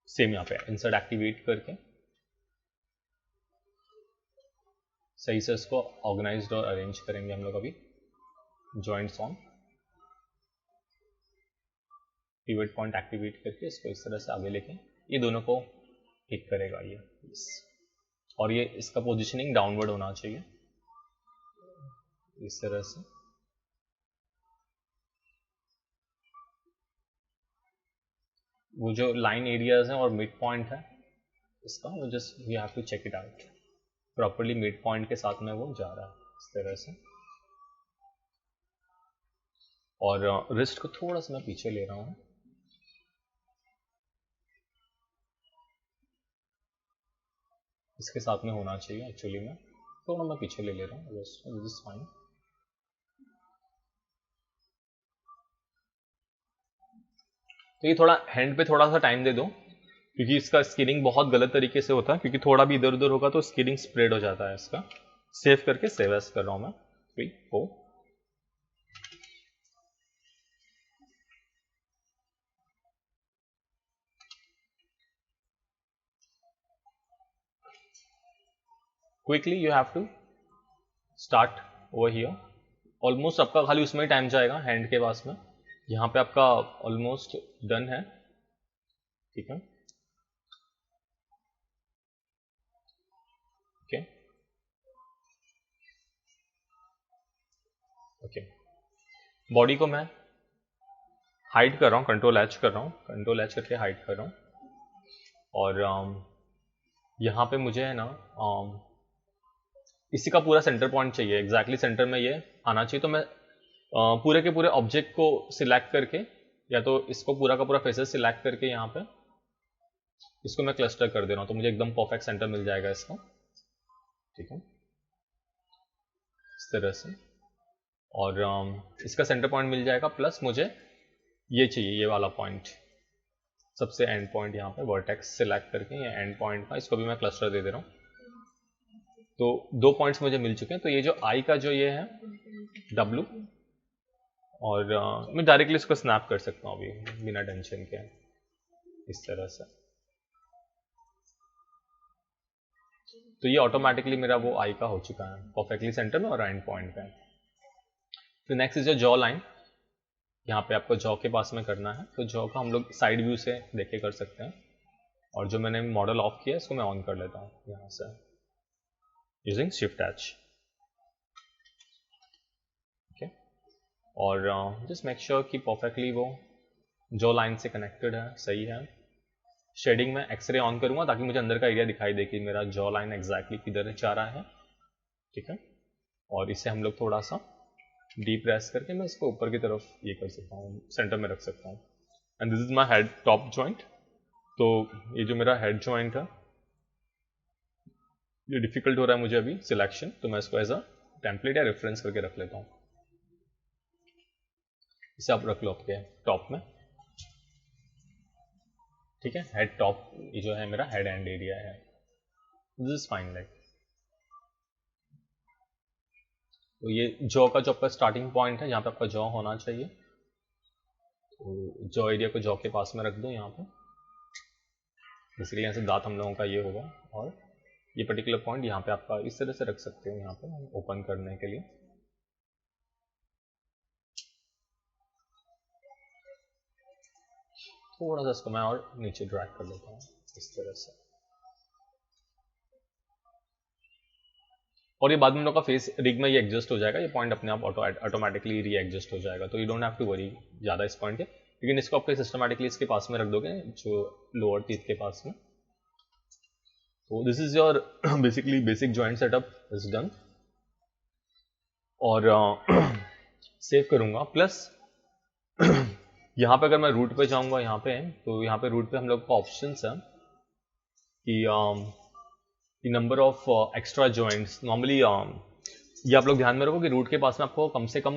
सेम यहाँ पे इंसर्ट एक्टिवेट करके सही से इसको ऑर्गेनाइज्ड और अरेंज करेंगे हम लोग अभी। Joints on, pivot point activate करके इसको इस तरह से आगे लेके ये दोनों को हिट करेगा ये, और ये इसका पोजीशनिंग डाउनवर्ड होना चाहिए इस तरह से। वो जो लाइन एरियाज हैं और मिड पॉइंट है इसका, वो just we have to check it out properly, mid point के साथ में वो जा रहा है इस तरह से। और रिस्ट को थोड़ा सा मैं पीछे ले रहा हूँ, इसके साथ में होना चाहिए एक्चुअली, में थोड़ा मैं पीछे ले रहा हूँ, दिस इज फाइन। तो ये थोड़ा हैंड पे थोड़ा सा टाइम दे दो, क्योंकि इसका स्किनिंग बहुत गलत तरीके से होता है, क्योंकि थोड़ा भी इधर उधर होगा तो स्किनिंग स्प्रेड हो जाता है इसका। सेव करके सेव एज कर रहा हूं मैं। 3 4 quickly you have to start over here. Almost आपका खाली उसमें ही टाइम जाएगा हैंड के पास में। यहाँ पे आपका ऑलमोस्ट डन है, ठीक है। ओके ओके, बॉडी को मैं हाइड कर रहा हूँ, कंट्रोल एच कर रहा हूँ, कंट्रोल एच करके हाइड कर रहा हूँ। और यहाँ पे मुझे है ना इसी का पूरा सेंटर पॉइंट चाहिए, एग्जैक्टली सेंटर में ये आना चाहिए। तो मैं पूरे के पूरे ऑब्जेक्ट को सिलेक्ट करके, या तो इसको पूरा का पूरा फेसेस सिलेक्ट करके यहाँ पे इसको मैं क्लस्टर कर दे रहा हूँ, तो मुझे एकदम परफेक्ट सेंटर मिल जाएगा इसका, ठीक है, इस तरह से। और इसका सेंटर पॉइंट मिल जाएगा, प्लस मुझे ये चाहिए, ये वाला पॉइंट, सबसे एंड पॉइंट यहाँ पे वर्टेक्स सिलेक्ट करके ये एंड पॉइंट का, इसको भी मैं क्लस्टर दे दे रहा हूँ। तो 2 पॉइंट्स मुझे मिल चुके हैं। तो ये जो आई का जो ये है W, और मैं डायरेक्टली इसको स्नैप कर सकता हूँ अभी बिना टेंशन के, इस तरह से। तो ये ऑटोमेटिकली मेरा वो आई का हो चुका है परफेक्टली सेंटर में और एंड पॉइंट पे। तो नेक्स्ट इज जो जॉ लाइन, यहाँ पे आपको जॉ के पास में करना है। तो जॉ का हम लोग साइड व्यू से देखे कर सकते हैं, और जो मैंने मॉडल ऑफ किया इसको मैं ऑन कर लेता हूँ यहाँ से यूजिंग शिफ्ट एच, ओके। और जस्ट मेक श्योर कि परफेक्टली वो जॉ लाइन से कनेक्टेड है, सही है। शेडिंग में एक्सरे ऑन करूंगा ताकि मुझे अंदर का एरिया दिखाई दे कि मेरा जॉ लाइन एग्जैक्टली किधर जा रहा है, ठीक है। और इसे हम लोग थोड़ा सा डीप प्रेस करके मैं इसको ऊपर की तरफ ये कर सकता हूँ, सेंटर में रख सकता हूँ। And this is my head top joint. तो ये जो मेरा हेड जॉइंट है ये डिफिकल्ट हो रहा है मुझे अभी सिलेक्शन, तो मैं इसको एज अ टेम्पलेट या रेफरेंस करके रख लेता हूँ। इसे आप रख लो आपके टॉप में, ठीक है। हेड टॉप ये जो है मेरा हेड एंड एरिया है, दिस इज फाइन लाइक। तो ये जॉ का जो आपका स्टार्टिंग पॉइंट है, जहाँ पे आपका जॉ होना चाहिए, तो जॉ एरिया को जॉ के पास में रख दो यहाँ पे, इसलिए यहाँ से दांत हम लोगों का ये होगा। और ये पर्टिकुलर पॉइंट यहाँ पे आपका इस तरह से रख सकते हो, यहाँ पे ओपन करने के लिए। थोड़ा सा इसको मैं और नीचे ड्रैग कर लेता हूँ इस तरह से। और ये बाद में हम लोग का फेस रिग में ये एडजस्ट हो जाएगा, ये पॉइंट अपने आप ऑटोमेटिकली री एडजस्ट हो जाएगा। तो you don't have to worry ज़्यादा इस पॉइंट के, लेकिन इसको आपके सिस्टमेटिकली इसके पास में रख दोगे जो लोअर टीथ के पास में। तो this is your basically basic joint setup is done. और सेव करूंगा, प्लस यहाँ पे अगर मैं रूट पे जाऊंगा यहाँ पे, तो यहाँ पे रूट पे हम लोग का ऑप्शन है कि number of extra joints. Normally ये आप लोग ध्यान में रखो कि रूट के पास में आपको कम से कम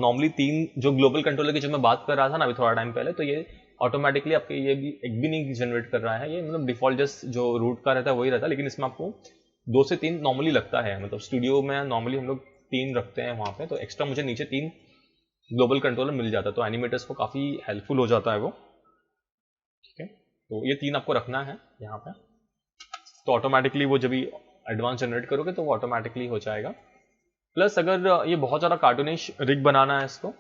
नॉर्मली 3 जो ग्लोबल कंट्रोलर की जो मैं बात कर रहा था ना अभी थोड़ा टाइम पहले, तो ये ऑटोमेटिकली आपके ये भी एक भी नहीं जनरेट कर रहा है, ये मतलब डिफॉल्ट जस्ट जो रूट का रहता है वही रहता है। लेकिन इसमें आपको 2 से 3 नॉर्मली लगता है, मतलब स्टूडियो में नॉर्मली हम लोग 3 रखते हैं वहाँ पे, तो एक्स्ट्रा मुझे नीचे 3 ग्लोबल कंट्रोलर मिल जाता है, तो एनिमेटर्स को काफ़ी हेल्पफुल हो जाता है वो, ठीक है। तो ये 3 आपको रखना है यहाँ पे, तो ऑटोमेटिकली वो जब भी एडवांस जनरेट करोगे तो वो ऑटोमेटिकली हो जाएगा। प्लस अगर ये बहुत ज़्यादा कार्टूनिश रिग बनाना है इसको,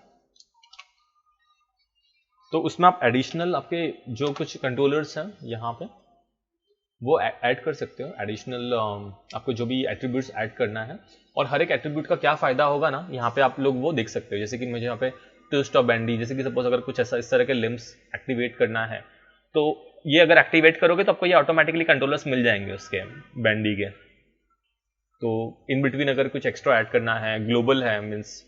तो उसमें आप एडिशनल आपके जो कुछ कंट्रोलर्स हैं यहाँ पे वो ऐड कर सकते हो। एडिशनल आपको जो भी एट्रीब्यूट्स ऐड करना है, और हर एक एट्रीब्यूट का क्या फ़ायदा होगा ना यहाँ पे आप लोग वो देख सकते हो। जैसे कि मुझे यहाँ पे ट्विस्ट और बेंडी, जैसे कि सपोज अगर कुछ ऐसा इस तरह के लिम्स एक्टिवेट करना है, तो ये अगर एक्टिवेट करोगे तो आपको ये ऑटोमेटिकली कंट्रोलर्स मिल जाएंगे उसके बेंडी के। तो इन बिटवीन अगर कुछ एक्स्ट्रा ऐड करना है, ग्लोबल है मीन्स,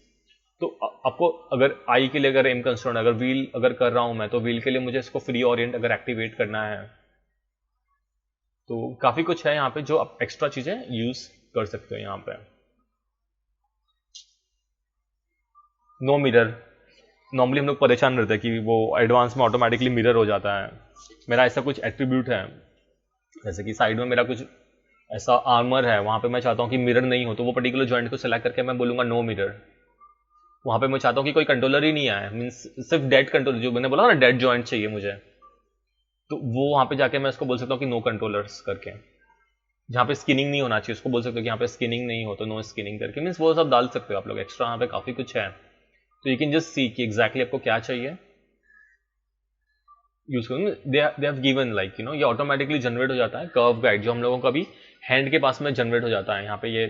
तो आपको अगर आई के लिए अगर एम कंस्ट्रेंट, अगर व्हील अगर कर रहा हूं मैं, तो व्हील के लिए मुझे इसको फ्री ओरिएंट अगर एक्टिवेट करना है, तो काफी कुछ है यहाँ पे जो आप एक्स्ट्रा चीजें यूज कर सकते हो यहाँ पे। नो मिरर, नॉर्मली हम लोग परेशान रहते हैं कि वो एडवांस में ऑटोमेटिकली मिरर हो जाता है। मेरा ऐसा कुछ एट्रीब्यूट है, जैसे कि साइड में मेरा कुछ ऐसा आर्मर है, वहां पे मैं चाहता हूँ कि मिरर नहीं हो, तो वो पर्टिकुलर जॉइंट को सिलेक्ट करके मैं बोलूंगा नो मिरर। वहां पे मैं चाहता हूँ कि कोई कंट्रोलर ही नहीं आए, मीन्स सिर्फ डेड कंट्रोलर, जो मैंने बोला ना डेड जॉइंट चाहिए मुझे, तो वो वहां पे जाके मैं उसको बोल सकता हूँ कि नो कंट्रोलर्स करके। जहाँ पे स्किनिंग नहीं होना चाहिए उसको बोल सकते हो कि यहाँ पे स्किनिंग नहीं हो तो नो स्किनिंग करके, मीन्स वो सब डाल सकते हो आप लोग एक्स्ट्रा, यहाँ पे काफी कुछ है। तो यू कैन जस्ट सी कि एग्जैक्टली आपको क्या चाहिए यूज करूंगे। दे हैव गिवन लाइक ये ऑटोमेटिकली जनरेट हो जाता है कर्व गाइड, जो हम लोगों का भी हैंड के पास में जनरेट हो जाता है। यहाँ पे ये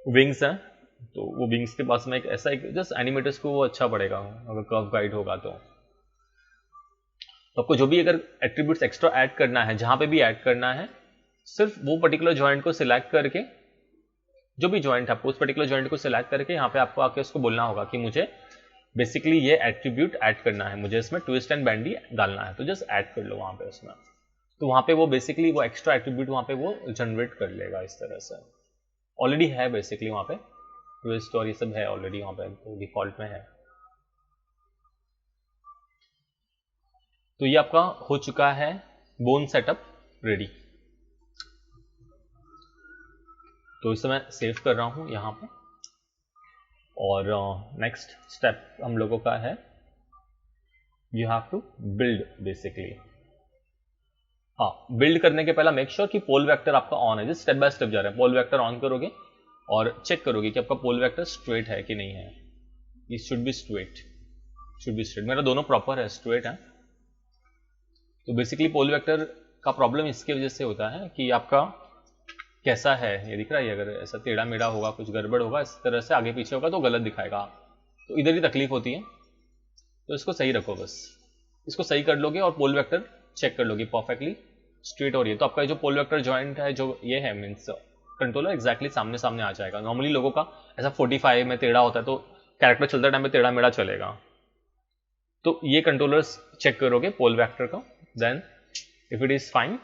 विंग्स है, तो वो विंग्स के पास में एक ऐसा एक जस्ट एनिमेटर्स को वो अच्छा पड़ेगा अगर कर्व गाइड होगा तो। आपको जो भी अगर एट्रीब्यूट्स एक्स्ट्रा ऐड करना है, जहां पे भी ऐड करना है, सिर्फ वो पर्टिकुलर जॉइंट को सिलेक्ट करके, जो भी जॉइंट है आपको उस पर्टिकुलर जॉइंट को सिलेक्ट करके यहाँ पे आपको आके उसको बोलना होगा कि मुझे बेसिकली ये एट्रीब्यूट ऐड करना है, मुझे इसमें ट्विस्ट एंड बेंडी डालना है, तो जस्ट ऐड कर लो वहां पे उसमें। तो वहां पे वो बेसिकली वो एक्स्ट्रा एट्रीब्यूट वहां पे वो जनरेट कर लेगा इस तरह से। ऑलरेडी है बेसिकली वहां पे ट्विस्ट और ये सब है ऑलरेडी वहां पे, तो डिफॉल्ट में है। तो ये आपका हो चुका है बोन सेटअप रेडी। तो इसे मैं सेव कर रहा हूं यहां पे। और नेक्स्ट स्टेप हम लोगों का है you have to build basically. हाँ, बिल्ड करने के पहला मेक श्योर कि पोल वेक्टर आपका ऑन है, जिस स्टेप बाय स्टेप जा रहे हैं। पोल वेक्टर ऑन करोगे और चेक करोगे कि आपका पोल वेक्टर स्ट्रेट है कि नहीं है। ये should be straight, should be straight. मेरा दोनों प्रॉपर है, स्ट्रेट है। तो बेसिकली पोल वेक्टर का प्रॉब्लम इसके वजह से होता है कि आपका कैसा है ये दिख रहा है, अगर ऐसा टेढ़ा मेढ़ा होगा, कुछ गड़बड़ होगा, इस तरह से आगे पीछे होगा तो गलत दिखाएगा, तो इधर ही तकलीफ होती है। तो इसको सही रखो, बस इसको सही कर लोगे और पोल वेक्टर चेक कर लोगे परफेक्टली स्ट्रेट हो रही है, तो आपका जो पोल वेक्टर जॉइंट है जो ये है मीन्स कंट्रोलर एग्जैक्टली सामने सामने आ जाएगा। नॉर्मली लोगों का ऐसा 45 में टेढ़ा होता है, तो कैरेक्टर चलते टाइम में टेढ़ा मेढ़ा चलेगा। तो ये कंट्रोलर्स चेक करोगे पोल वेक्टर का, then if it is fine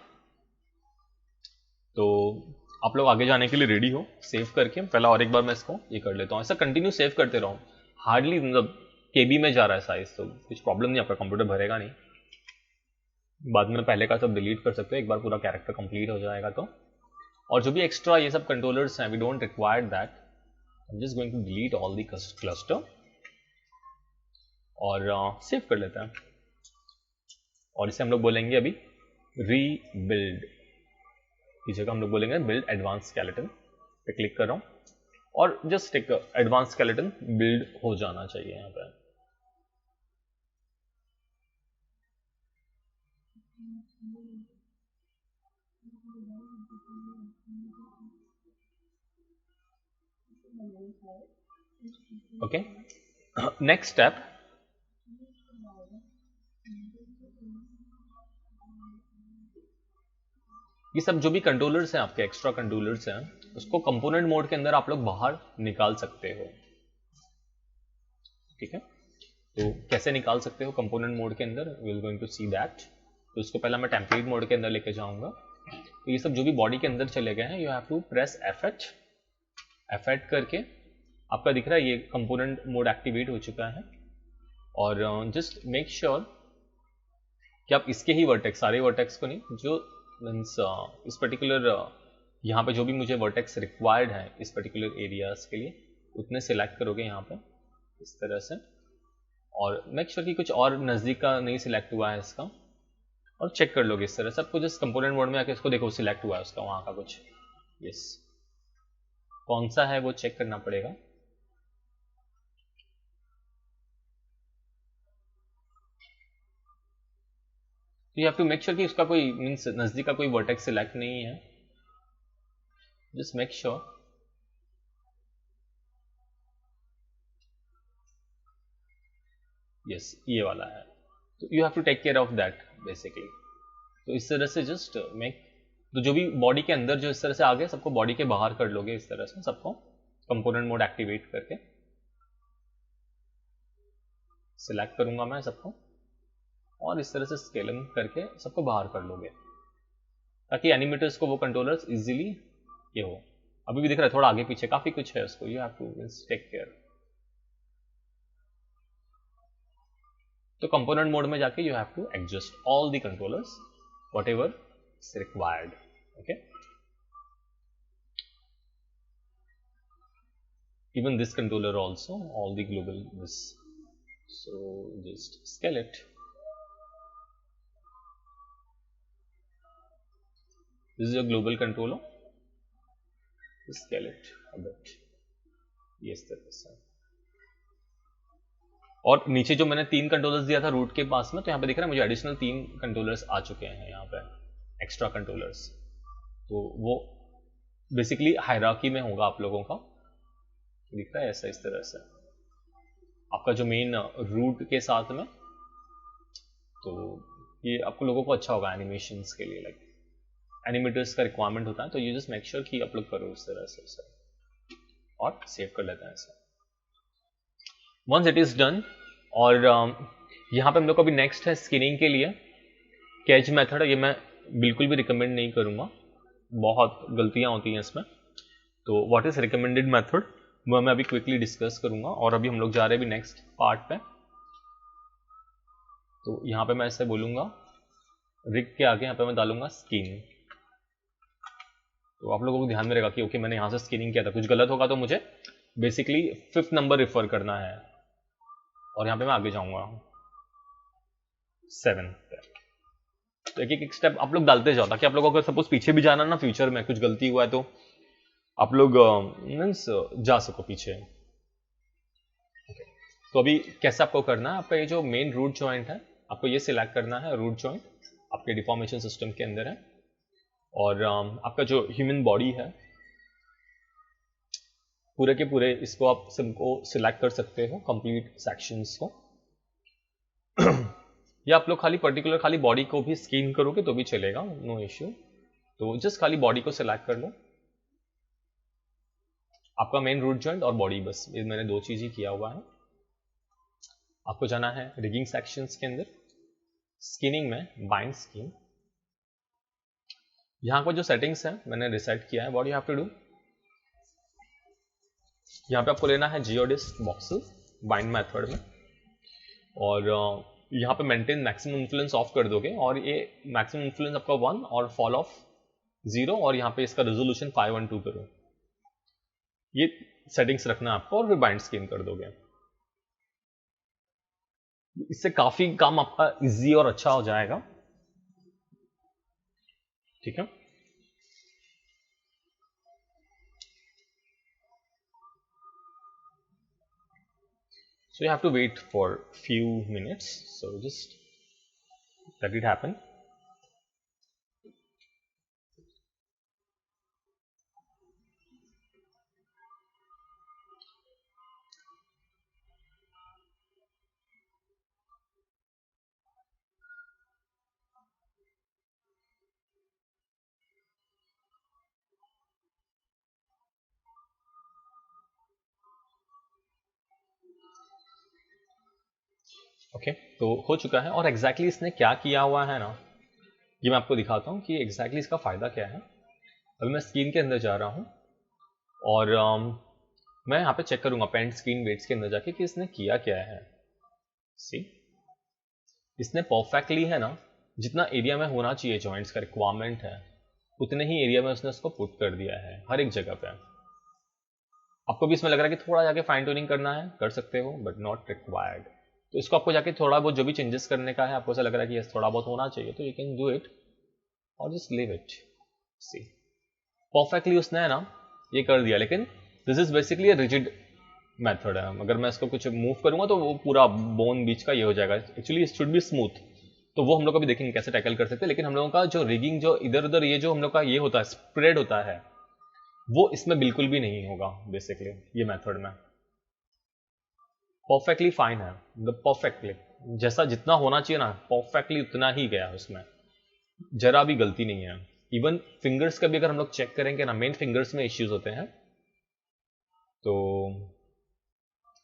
तो आप लोग आगे जाने के लिए रेडी हो। सेव करके पहला और एक बार मैं इसको ये कर लेता हूँ, ऐसा कंटिन्यू सेव करते रहो। हार्डली मतलब केबी में जा रहा है साइज, तो कुछ प्रॉब्लम नहीं, आपका कंप्यूटर भरेगा नहीं। बाद में पहले का सब डिलीट कर सकते हो एक बार पूरा कैरेक्टर कंप्लीट हो जाएगा तो। और जो भी एक्स्ट्रा ये सब कंट्रोलर्स हैं, we don't require that, I am just going to delete all the cluster और सेव कर लेते हैं। और इसे हम लोग बोलेंगे अभी रीबिल्ड की जगह हम लोग बोलेंगे बिल्ड एडवांस स्केलेटन पे क्लिक कर रहा हूं और जस्ट एक एडवांस स्केलेटन बिल्ड हो जाना चाहिए यहाँ पे। ओके, नेक्स्ट स्टेप, ये सब जो भी कंट्रोलर्स हैं आपके एक्स्ट्रा कंट्रोलर्स हैं, उसको कंपोनेंट मोड के अंदर आप लोग बाहर निकाल सकते हो। ठीक है, तो कैसे निकाल सकते हो कंपोनेंट मोड के अंदर, we will going to see that. तो इसको पहला मैं टेम्पलेट मोड के अंदर लेके जाऊंगा। तो ये सब जो भी बॉडी के अंदर चले गए हैं, you have to press F8 करके आपका दिख रहा है ये कंपोनेंट मोड एक्टिवेट हो चुका है। और जस्ट मेक श्योर कि आप इसके ही वर्टेक्स, सारे वर्टेक्स को नहीं, जो मीन्स इस पर्टिकुलर यहाँ पे जो भी मुझे वर्टेक्स रिक्वायर्ड है इस पर्टिकुलर एरियाज के लिए, उतने सिलेक्ट करोगे यहाँ पे इस तरह से। और मेक श्योर कि कुछ और नज़दीक का नहीं सिलेक्ट हुआ है इसका, और चेक कर लोगे इस तरह से। आपको जस्ट कंपोनेंट मोड में आके इसको देखो सिलेक्ट हुआ है उसका वहाँ का कुछ, यस कौन सा है वो चेक करना पड़ेगा। तो you have to make sure कि उसका कोई मीन्स नज़दीक का कोई वर्टेक्स सिलेक्ट नहीं है, जस्ट मेक श्योर। यस ये वाला है, तो you have to take care of that basically. तो इस तरह से जस्ट मेक, तो जो भी बॉडी के अंदर जो इस तरह से आ गए सबको बॉडी के बाहर कर लोगे इस तरह से, सबको कंपोनेंट मोड एक्टिवेट करके सिलेक्ट करूंगा मैं सबको, और इस तरह से स्केलिंग करके सबको बाहर कर लोगे ताकि एनिमेटर्स को वो कंट्रोलर्स इजीली ये हो। अभी भी दिख रहा है थोड़ा आगे पीछे काफी कुछ है उसको, you have to take care. तो कंपोनेंट मोड में जाके you have to adjust all the controllers whatever is required. Okay, even this controller also, all the global this. So just scale it. This is your global controller. Just scale it a bit. Yes, there is. और नीचे जो मैंने 3 controllers दिया था root के पास में, तो यहाँ पे दिख रहा है मुझे एडिशनल 3 कंट्रोलर्स आ चुके हैं यहाँ पे, एक्स्ट्रा कंट्रोलर्स. तो वो बेसिकली हायरार्की में होगा आप लोगों का, दिख रहा है ऐसा, इस तरह से आपका जो मेन रूट के साथ में. तो ये आपको लोगों को अच्छा होगा एनिमेशंस के लिए, लाइक एनिमेटर्स का रिक्वायरमेंट होता है, तो ये जस्ट मेक श्योर कि आप लोग करो इस तरह से और सेव कर लेते हैं ऐसा. वंस इट इज डन, और यहाँ पे हम लोग का भी नेक्स्ट है स्किनिंग के लिए कैच मेथड. ये मैं बिल्कुल भी रिकमेंड नहीं करूँगा, बहुत गलतियाँ होती हैं इसमें. तो व्हाट इज रिकमेंडेड मेथड वो मैं अभी क्विकली डिस्कस करूंगा. और अभी हम लोग जा रहे हैं भी नेक्स्ट पार्ट पे. तो यहाँ पे मैं ऐसे बोलूंगा रिग के आगे यहाँ पे मैं डालूंगा स्किन. तो आप लोगों को ध्यान में रहेगा कि ओके मैंने यहाँ से स्किनिंग किया था, कुछ गलत होगा तो मुझे बेसिकली 5th नंबर रिफर करना है, और यहाँ पे मैं आगे जाऊंगा 7 पे. तो एक एक स्टेप आप लोग डालते जाओ, ताकि आप लोगों को अगर सपोज पीछे भी जाना ना, फ्यूचर में कुछ गलती हुआ है तो आप लोग मीन्स जा सको पीछे. तो अभी कैसे आपको करना है, आपका ये जो मेन रूट जॉइंट है आपको ये सिलेक्ट करना है. रूट जॉइंट आपके डिफॉर्मेशन सिस्टम के अंदर है, और आपका जो ह्यूमन बॉडी है पूरे के पूरे इसको आप सबको सिलेक्ट कर सकते हो, कंप्लीट सेक्शंस को. या आप लोग खाली पर्टिकुलर खाली बॉडी को भी स्कैन करोगे तो भी चलेगा, नो इश्यू. तो जस्ट खाली बॉडी को सिलेक्ट कर लो, आपका मेन रूट जॉइंट और बॉडी, बस ये मैंने 2 चीज ही किया हुआ है. आपको जाना है रिगिंग सेक्शंस के अंदर, स्किनिंग में बाइंड स्किन. यहां पर जो सेटिंग्स है मैंने रिसेट किया है. What you have to do, यहां पे आपको लेना है जियोडिस्ट बॉक्सेस बाइंड मेथड में, और यहां पे मेंटेन मैक्सिमम इन्फ्लुएंस ऑफ कर दोगे, और ये मैक्सिमम इन्फ्लुएंस आपका 1 और फॉल ऑफ 0, और यहां पे इसका रेजोल्यूशन 512 करो. ये सेटिंग्स रखना आपको, और फिर बाइंड स्किन कर दोगे. इससे काफी काम आपका इजी और अच्छा हो जाएगा. ठीक है, so you have to wait for few minutes, so just let it happen. Okay, तो हो चुका है. और एग्जैक्टली इसने क्या किया हुआ है ना, ये मैं आपको दिखाता हूँ कि एग्जैक्टली इसका फायदा क्या है. अभी मैं स्क्रीन के अंदर जा रहा हूँ, और मैं यहाँ पे चेक करूंगा पेंट स्क्रीन वेट्स के अंदर जाके कि इसने किया क्या है. सी, इसने परफेक्टली है ना, जितना एरिया में होना चाहिए जॉइंट्स का रिक्वायरमेंट है उतने ही एरिया में उसने उसको पुट कर दिया है हर एक जगह पे. आपको भी इसमें लग रहा है कि थोड़ा जाके फाइन ट्यूनिंग करना है, कर सकते हो, बट नॉट रिक्वायर्ड. तो इसको आपको जाके थोड़ा बहुत जो भी चेंजेस करने का है, आपको ऐसा लग रहा है कि यस थोड़ा बहुत होना चाहिए, तो यू कैन डू इट और just leave it. See, perfectly उसने है ना ये कर दिया. लेकिन this is basically a rigid method है. अगर मैं इसको कुछ मूव करूंगा तो वो पूरा बोन बीच का ये हो जाएगा. Actually it should be smooth, तो वो हम लोग अभी देखेंगे कैसे टैकल कर सकते हैं. लेकिन हम लोगों का जो रिगिंग जो इधर उधर ये जो हम लोग का ये होता है स्प्रेड होता है, वो इसमें बिल्कुल भी नहीं होगा. बेसिकली ये मेथड में परफेक्टली फाइन है. परफेक्टली जैसा जितना होना चाहिए ना, परफेक्टली उतना ही गया उसमें, जरा भी गलती नहीं है. इवन फिंगर्स का भी अगर हम लोग चेक करेंगे ना, मेन फिंगर्स में इश्यूज होते हैं. तो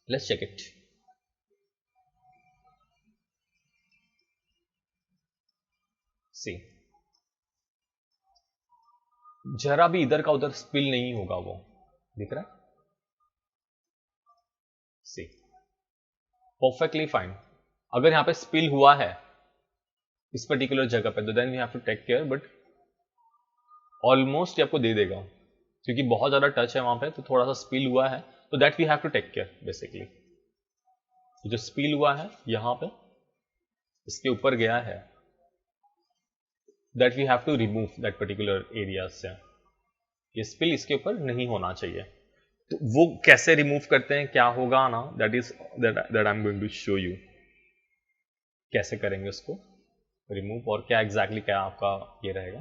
लेट्स चेक इट. सी, जरा भी इधर का उधर स्पिल नहीं होगा, वो दिख रहा है. सी, परफेक्टली फाइन. अगर यहाँ पे स्पिल हुआ है इस पर्टिकुलर जगह पे, तो then we have to take care, but almost ये आपको दे देगा, क्योंकि बहुत ज्यादा टच है वहां पे, तो थोड़ा सा स्पिल हुआ है, तो that we have to take care basically. जो स्पिल हुआ है यहाँ पे इसके ऊपर गया है, that we have to remove that particular area से। ये स्पिल इसके ऊपर नहीं होना चाहिए। तो वो कैसे रिमूव करते हैं, क्या होगा ना, that I am going to show you कैसे करेंगे उसको रिमूव, और क्या एग्जैक्टली क्या आपका ये रहेगा,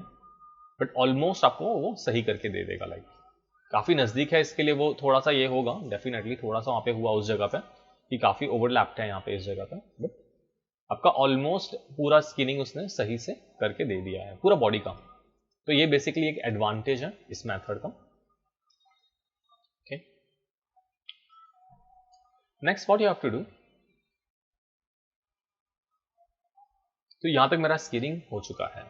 बट ऑलमोस्ट आपको वो सही करके दे देगा। लाइक काफी नजदीक है, इसके लिए वो थोड़ा सा ये होगा डेफिनेटली, थोड़ा सा वहां पे हुआ उस जगह पे कि काफी ओवरलैप्ड है यहाँ पे इस जगह पे, बट आपका ऑलमोस्ट पूरा स्किनिंग उसने सही से करके दे दिया है पूरा बॉडी का। तो ये बेसिकली एक एडवांटेज है इस मेथड का। Okay, next what you have to do. तो यहां तक मेरा स्किनिंग हो चुका है।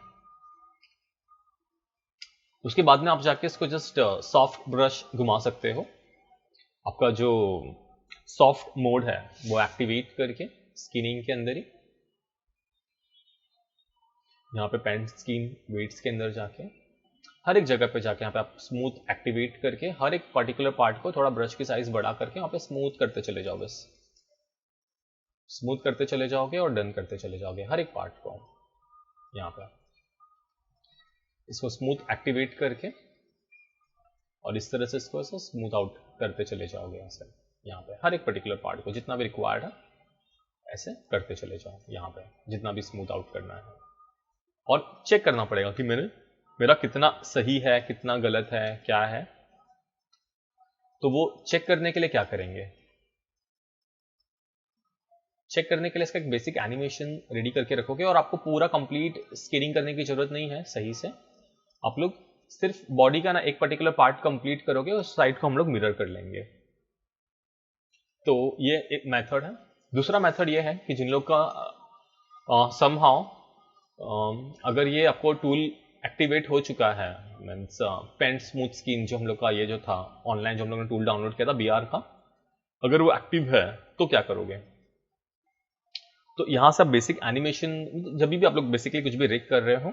उसके बाद में आप जाके इसको जस्ट सॉफ्ट ब्रश घुमा सकते हो, आपका जो सॉफ्ट मोड है वो एक्टिवेट करके स्किनिंग के अंदर ही, यहाँ पे पेंट स्किन वेट्स के अंदर जाके हर एक जगह पे जाके यहाँ पे आप स्मूथ एक्टिवेट करके हर एक पर्टिकुलर पार्ट को थोड़ा ब्रश की साइज बढ़ा करके यहाँ पे स्मूथ करते चले जाओ, बस स्मूथ करते चले जाओगे और डन करते चले जाओगे हर एक पार्ट को। यहाँ पे इसको स्मूथ एक्टिवेट करके और इस तरह से इसको ऐसे स्मूथ आउट करते चले जाओगे ऐसे, यहाँ पे हर एक पर्टिकुलर पार्ट को जितना भी रिक्वायर्ड है ऐसे करते चले जाओ, यहाँ पे जितना भी स्मूथ आउट करना है। और चेक करना पड़ेगा कि मेरा कितना सही है कितना गलत है क्या है। तो वो चेक करने के लिए क्या करेंगे, चेक करने के लिए इसका एक बेसिक एनिमेशन रेडी करके रखोगे, और आपको पूरा कंप्लीट स्किनिंग करने की जरूरत नहीं है सही से, आप लोग सिर्फ बॉडी का ना एक पर्टिकुलर पार्ट कंप्लीट करोगे, उस साइड को हम लोग मिरर कर लेंगे। तो ये एक मेथड है। दूसरा मेथड ये है कि जिन लोग का समहाउ अगर ये आपको टूल एक्टिवेट हो चुका है, मीन्स पेंट स्मूथ स्किन जो हम लोग का ये जो था ऑनलाइन जो हम लोगों ने टूल डाउनलोड किया था बीआर का, अगर वो एक्टिव है तो क्या करोगे। तो यहां से आप बेसिक एनिमेशन, जब भी आप लोग बेसिकली कुछ भी रिग कर रहे हो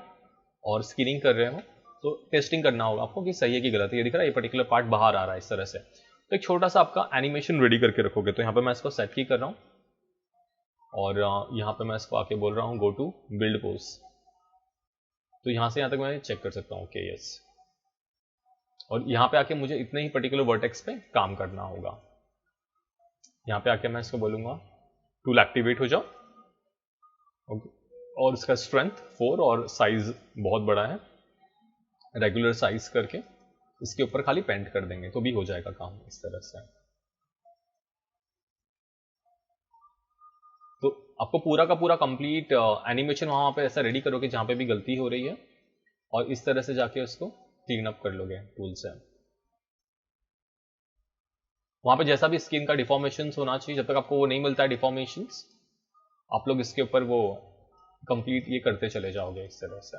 और स्किनिंग कर रहे हो तो टेस्टिंग करना होगा आपको कि सही है कि गलत है। ये दिख रहा है ये पर्टिकुलर पार्ट बाहर आ रहा है इस तरह से, तो एक छोटा सा आपका एनिमेशन रेडी करके रखोगे। तो यहाँ पे मैं इसको सेट की कर रहा हूँ और यहाँ पे मैं इसको आके बोल रहा हूँ गो टू बिल्ड पोज। तो यहाँ से यहाँ तक मैं चेक कर सकता हूँ ओके यस, और यहाँ पे आके मुझे इतने ही पर्टिकुलर वर्टेक्स पे काम करना होगा। यहाँ पे आके मैं इसको बोलूंगा टूल एक्टिवेट हो जाओ, और इसका स्ट्रेंथ 4 और साइज बहुत बड़ा है, रेगुलर साइज करके इसके ऊपर खाली पेंट कर देंगे तो भी हो जाएगा काम इस तरह से। तो आपको पूरा का पूरा कंप्लीट एनिमेशन वहां पे ऐसा रेडी करोगे जहां पे भी गलती हो रही है, और इस तरह से जाके उसको क्लीन अप कर लोगे टूल से। वहां पे जैसा भी स्किन का डिफॉर्मेशन होना चाहिए, जब तक आपको वो नहीं मिलता है डिफॉर्मेशन, आप लोग इसके ऊपर वो कंप्लीट ये करते चले जाओगे इस तरह से।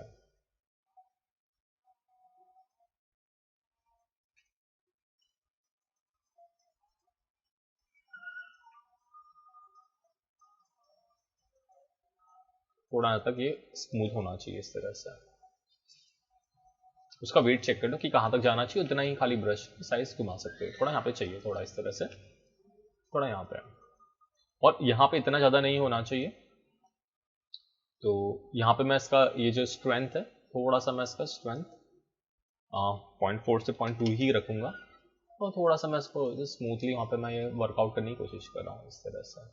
थोड़ा तक ये स्मूथ होना चाहिए इस तरह से। उसका वेट चेक कर लो कि कहां तक जाना चाहिए, उतना ही खाली ब्रश साइज घुमा सकते हो। थोड़ा यहाँ पे चाहिए, थोड़ा इस तरह से, थोड़ा यहाँ पे, और यहाँ पे इतना ज्यादा नहीं होना चाहिए। तो यहाँ पे मैं इसका ये जो स्ट्रेंथ है थोड़ा सा मैं इसका स्ट्रेंथ 0.4 से 0.2 ही रखूंगा, और थोड़ा सा मैं इसको स्मूथली वहाँ पे मैं ये वर्कआउट करने की कोशिश कर रहा हूँ इस तरह से,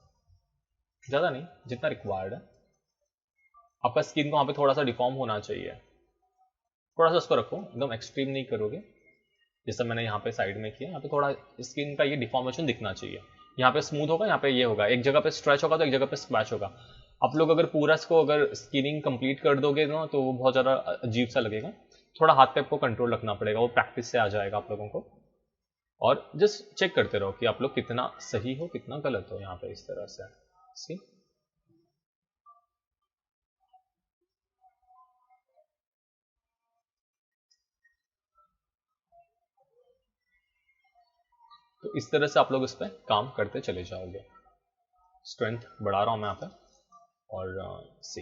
ज़्यादा नहीं जितना रिक्वायर्ड है। आपका स्किन को वहाँ पे थोड़ा सा डिफॉर्म होना चाहिए, थोड़ा सा उसको रखो, एकदम एक्सट्रीम नहीं करोगे जैसा मैंने यहाँ पे साइड में किया। यहाँ पे थोड़ा स्किन का ये डिफॉर्मेशन दिखना चाहिए, यहाँ पे स्मूथ होगा, यहाँ पे ये होगा, एक जगह पे स्ट्रेच होगा तो एक जगह पे स्क्वैच होगा। आप लोग अगर पूरा इसको अगर स्किनिंग कंप्लीट कर दोगे ना तो वो बहुत ज़्यादा अजीब सा लगेगा। थोड़ा हाथ पे आपको कंट्रोल रखना पड़ेगा, वो प्रैक्टिस से आ जाएगा आप लोगों को। और जस्ट चेक करते रहो कि आप लोग कितना सही हो कितना गलत हो यहाँ पे इस तरह से। सी तो इस तरह से आप लोग इस पर काम करते चले जाओगे। स्ट्रेंथ बढ़ा रहा हूं मैं यहाँ पे, और सी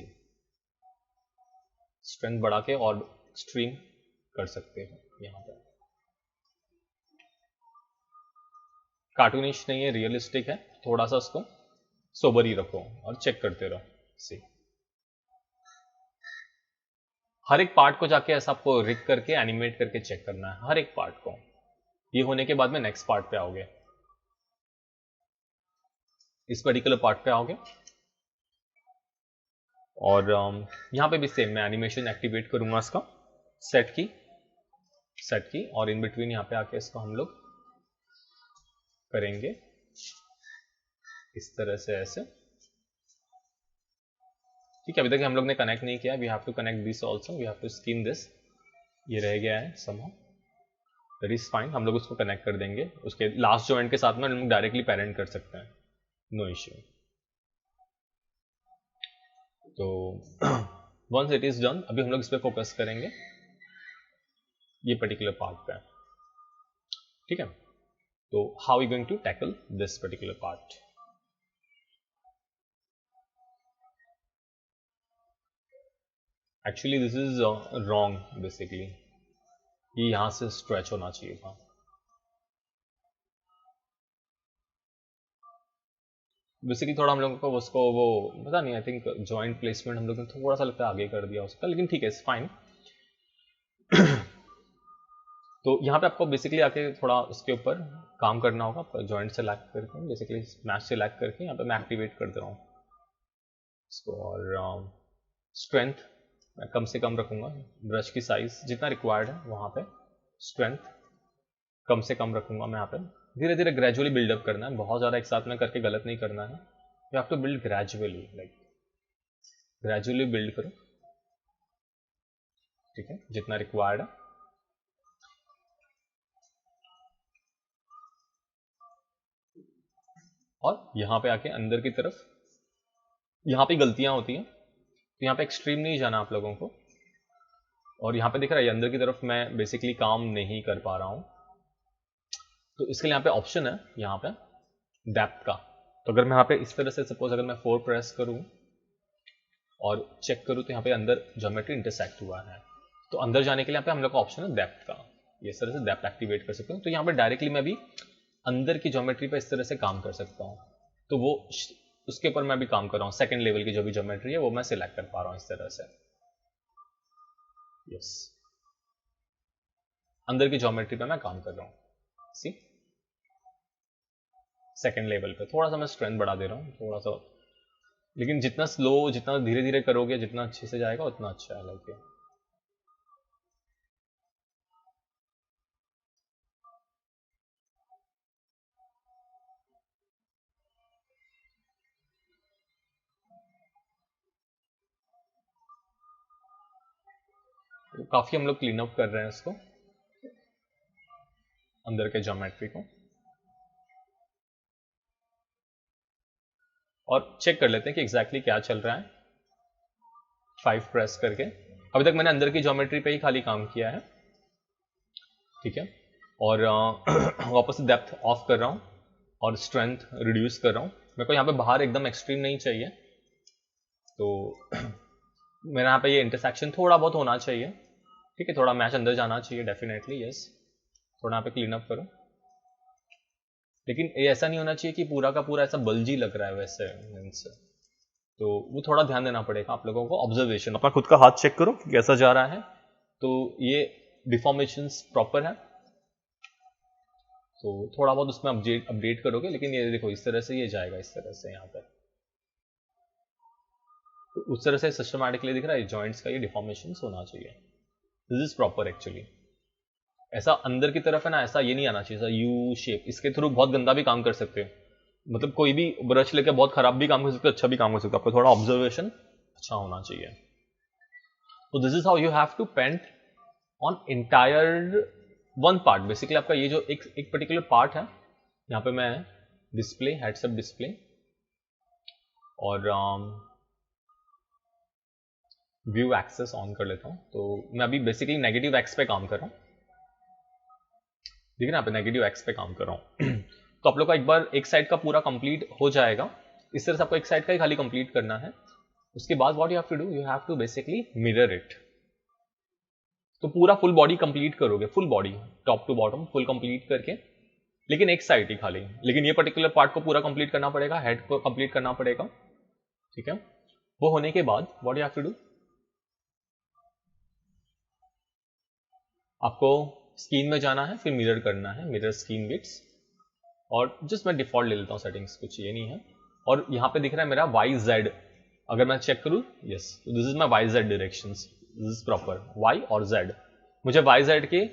स्ट्रेंथ बढ़ा के और स्ट्रीम कर सकते हो। यहाँ पर कार्टूनिश नहीं है, रियलिस्टिक है, थोड़ा सा उसको सोबर ही रखो और चेक करते रहो। सी हर एक पार्ट को जाके ऐसा आपको रिग करके एनिमेट करके चेक करना है, हर एक पार्ट को। ये होने के बाद में नेक्स्ट पार्ट पे आओगे, इस पर्टिकुलर पार्ट पे आओगे और यहां पे भी सेम मैं एनिमेशन एक्टिवेट करूंगा इसका, सेट की और इन बिटवीन यहां पे आके इसको हम लोग करेंगे इस तरह से ऐसे। ठीक है, अभी तक हम लोग ने कनेक्ट नहीं किया, we have to connect this also, we have to skim this, ये रह गया है समहाउ, दैट इज फाइन, हम लोग उसको कनेक्ट कर देंगे, उसके लास्ट जॉइंट के साथ में हम लोग डायरेक्टली पेरेंट कर सकते हैं, नो इश्यू। तो वंस इट इज डन, अभी हम लोग इस पे फोकस करेंगे, ये पर्टिकुलर पार्ट पे, ठीक है। तो how you going to tackle this particular part? Actually this is wrong, basically ये यहां से स्ट्रेच होना चाहिए था। बेसिकली थोड़ा हम लोगों को उसको वो पता नहीं, आई थिंक जॉइंट प्लेसमेंट हम लोग ने थोड़ा सा लगता है आगे कर दिया उसका, लेकिन ठीक है, इट्स फाइन। तो यहाँ पे आपको बेसिकली आके थोड़ा उसके ऊपर काम करना होगा, जॉइंट से लैक करके, बेसिकली मैच से लैक करके यहाँ पे मैं एक्टिवेट कर दे रहा हूँ इसको, और स्ट्रेंथ मैं कम से कम रखूंगा, ब्रश की साइज जितना रिक्वायर्ड है वहाँ पे स्ट्रेंथ कम से कम रखूंगा मैं यहाँ पे। धीरे धीरे ग्रेजुअली बिल्डअप करना है, बहुत ज़्यादा एक साथ में करके गलत नहीं करना है, you have to build gradually, like gradually build करो, ठीक है, जितना रिक्वायर्ड है। और यहाँ पे आके अंदर की तरफ, यहाँ पे गलतियां होती हैं, तो यहाँ पे एक्सट्रीम नहीं जाना आप लोगों को, और यहाँ पे दिख रहा है अंदर की तरफ मैं बेसिकली काम नहीं कर पा रहा हूँ, तो इसके लिए यहाँ पे ऑप्शन है, यहाँ पे डेप्थ का। तो अगर मैं यहाँ पे इस तरह से सपोज अगर मैं 4 प्रेस करूँ और चेक करूँ तो यहाँ पे अंदर ज्योमेट्री इंटरसेक्ट हुआ है, तो अंदर जाने के लिए यहाँ पे हम लोग का ऑप्शन है डेप्थ का, ये इस तरह से डेप्थ एक्टिवेट कर सकते हूँ। तो यहाँ पे डायरेक्टली मैं भी अंदर की ज्योमेट्री पे इस तरह से काम कर सकता हूँ, तो वो उसके ऊपर मैं भी काम कर रहा हूँ, सेकंड लेवल की जो भी ज्योमेट्री है वो मैं सिलेक्ट कर पा रहा हूँ इस तरह से। यस, अंदर की ज्योमेट्री पे मैं काम कर रहा हूँ, सी सेकंड लेवल पे थोड़ा सा मैं स्ट्रेंथ बढ़ा दे रहा हूँ थोड़ा सा, लेकिन जितना स्लो, जितना धीरे धीरे करोगे, जितना अच्छे से जाएगा उतना अच्छा है। लाइक तो काफी हम लोग क्लीन अप कर रहे हैं इसको, अंदर के ज्योमेट्री को, और चेक कर लेते हैं कि एग्जैक्टली क्या चल रहा है। 5 प्रेस करके अभी तक मैंने अंदर की ज्योमेट्री पे ही खाली काम किया है, ठीक है, और वापस से डेप्थ ऑफ कर रहा हूँ और स्ट्रेंथ रिड्यूस कर रहा हूँ। मेरे को यहाँ पे बाहर एकदम एक्सट्रीम नहीं चाहिए, तो मेरा यहाँ पे ये इंटरसेक्शन थोड़ा बहुत होना चाहिए, ठीक है, थोड़ा मैच अंदर जाना चाहिए डेफिनेटली, यस, थोड़ा यहाँ पे क्लीन अप करो, लेकिन ये ऐसा नहीं होना चाहिए कि पूरा का पूरा ऐसा बल्जी लग रहा है वैसे मीन्स, तो वो थोड़ा ध्यान देना पड़ेगा आप लोगों को। ऑब्जर्वेशन, अपना खुद का हाथ चेक करो कि कैसा जा रहा है, तो ये डिफॉर्मेशंस प्रॉपर है, तो थोड़ा बहुत उसमें अपडेट करोगे, लेकिन ये देखो इस तरह से ये जाएगा, इस तरह से यहाँ पर, तो उस तरह से सिस्टमैटिकली दिख रहा है जॉइंट्स का ये डिफॉर्मेशंस होना चाहिए, दिस इज प्रॉपर एक्चुअली। ऐसा अंदर की तरफ है ना, ऐसा ये नहीं आना चाहिए, ऐसा यू शेप, इसके थ्रू बहुत गंदा भी काम कर सकते हो, मतलब कोई भी ब्रश लेके बहुत खराब भी काम कर सकते हो, अच्छा भी काम कर सकते हो, आपको थोड़ा ऑब्जर्वेशन अच्छा होना चाहिए। तो this is how you have to paint on entire one part. Basically आपका ये जो एक पर्टिकुलर पार्ट है, यहाँ पे मैं डिस्प्ले, हेडसअप डिस्प्ले और व्यू एक्सेस ऑन कर लेता हूँ, तो मैं अभी बेसिकली नेगेटिव एक्स पे काम कर रहा हूँ, ठीक है ना, यहाँ पे नेगेटिव एक्स पे काम कर रहा हूँ। तो आप लोग का एक बार एक साइड का पूरा कंप्लीट हो जाएगा, इस तरह से आपको एक साइड का ही खाली कंप्लीट करना है, उसके बाद what you have to do, you have to basically mirror it. तो पूरा फुल बॉडी कंप्लीट करोगे, full body top to bottom full complete करके, लेकिन एक साइड ही खाली, लेकिन ये पर्टिकुलर पार्ट को पूरा कंप्लीट करना पड़ेगा, हेड को कंप्लीट करना पड़ेगा, ठीक है। वो होने के बाद what you have to do, आपको स्क्रीन में जाना है, फिर मिरर करना है, मिरर स्क्रीन विड्थ, और जस्ट मैं डिफॉल्ट ले लेता हूँ सेटिंग्स, कुछ ये नहीं है। और यहाँ पे दिख रहा है मेरा वाई जेड, अगर मैं चेक करूँ, yes, this is my Y Z directions, this is proper Y और जेड। मुझे वाई जेड के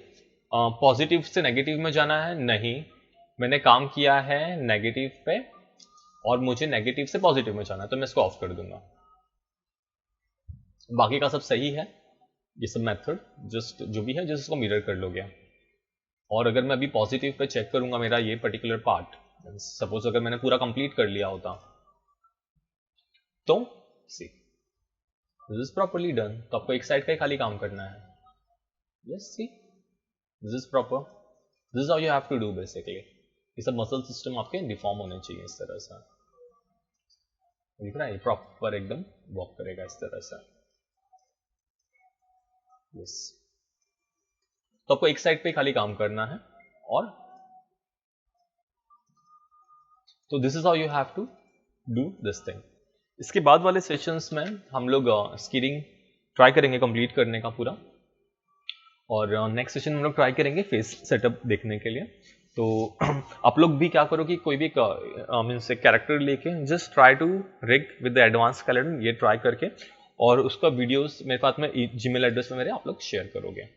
पॉजिटिव से नेगेटिव में जाना है, नहीं, मैंने काम किया है नेगेटिव पे और मुझे नेगेटिव से पॉजिटिव में जाना है, तो मैं इसको ऑफ कर दूंगा। बाकी का सब सही है, ये सब मेथड जस्ट जो भी है जस्ट इसको मिरर कर लोगे। और अगर मैं अभी पॉजिटिव पे चेक करूंगा मेरा ये पर्टिकुलर पार्ट, सपोज अगर मैंने पूरा कंप्लीट कर लिया होता, तो सी दिस इज प्रॉपर्ली डन। तो आपको एक साइड का ही खाली काम करना है, yes, see this is proper, this is how you have to do basically. ये सब मसल सिस्टम आपके डिफॉर्म होने चाहिए इस तरह से, दिख रहा है, प्रॉपर एकदम वर्क करेगा इस तरह से, यस। तो आपको एक साइड पे खाली काम करना है, और तो this is how you have to do this thing. इसके बाद वाले सेशंस में हम लोग स्किलिंग ट्राई करेंगे कंप्लीट करने का पूरा, और नेक्स्ट सेशन में हम लोग ट्राई करेंगे फेस सेटअप देखने के लिए। तो आप लोग भी क्या करो कि कोई भी मीन्स कैरेक्टर लेके just try to rig with the advance calendar, ये ट्राई करके, और उसका वीडियोस मेरे पास में जीमेल एड्रेस में मेरे आप लोग शेयर करोगे।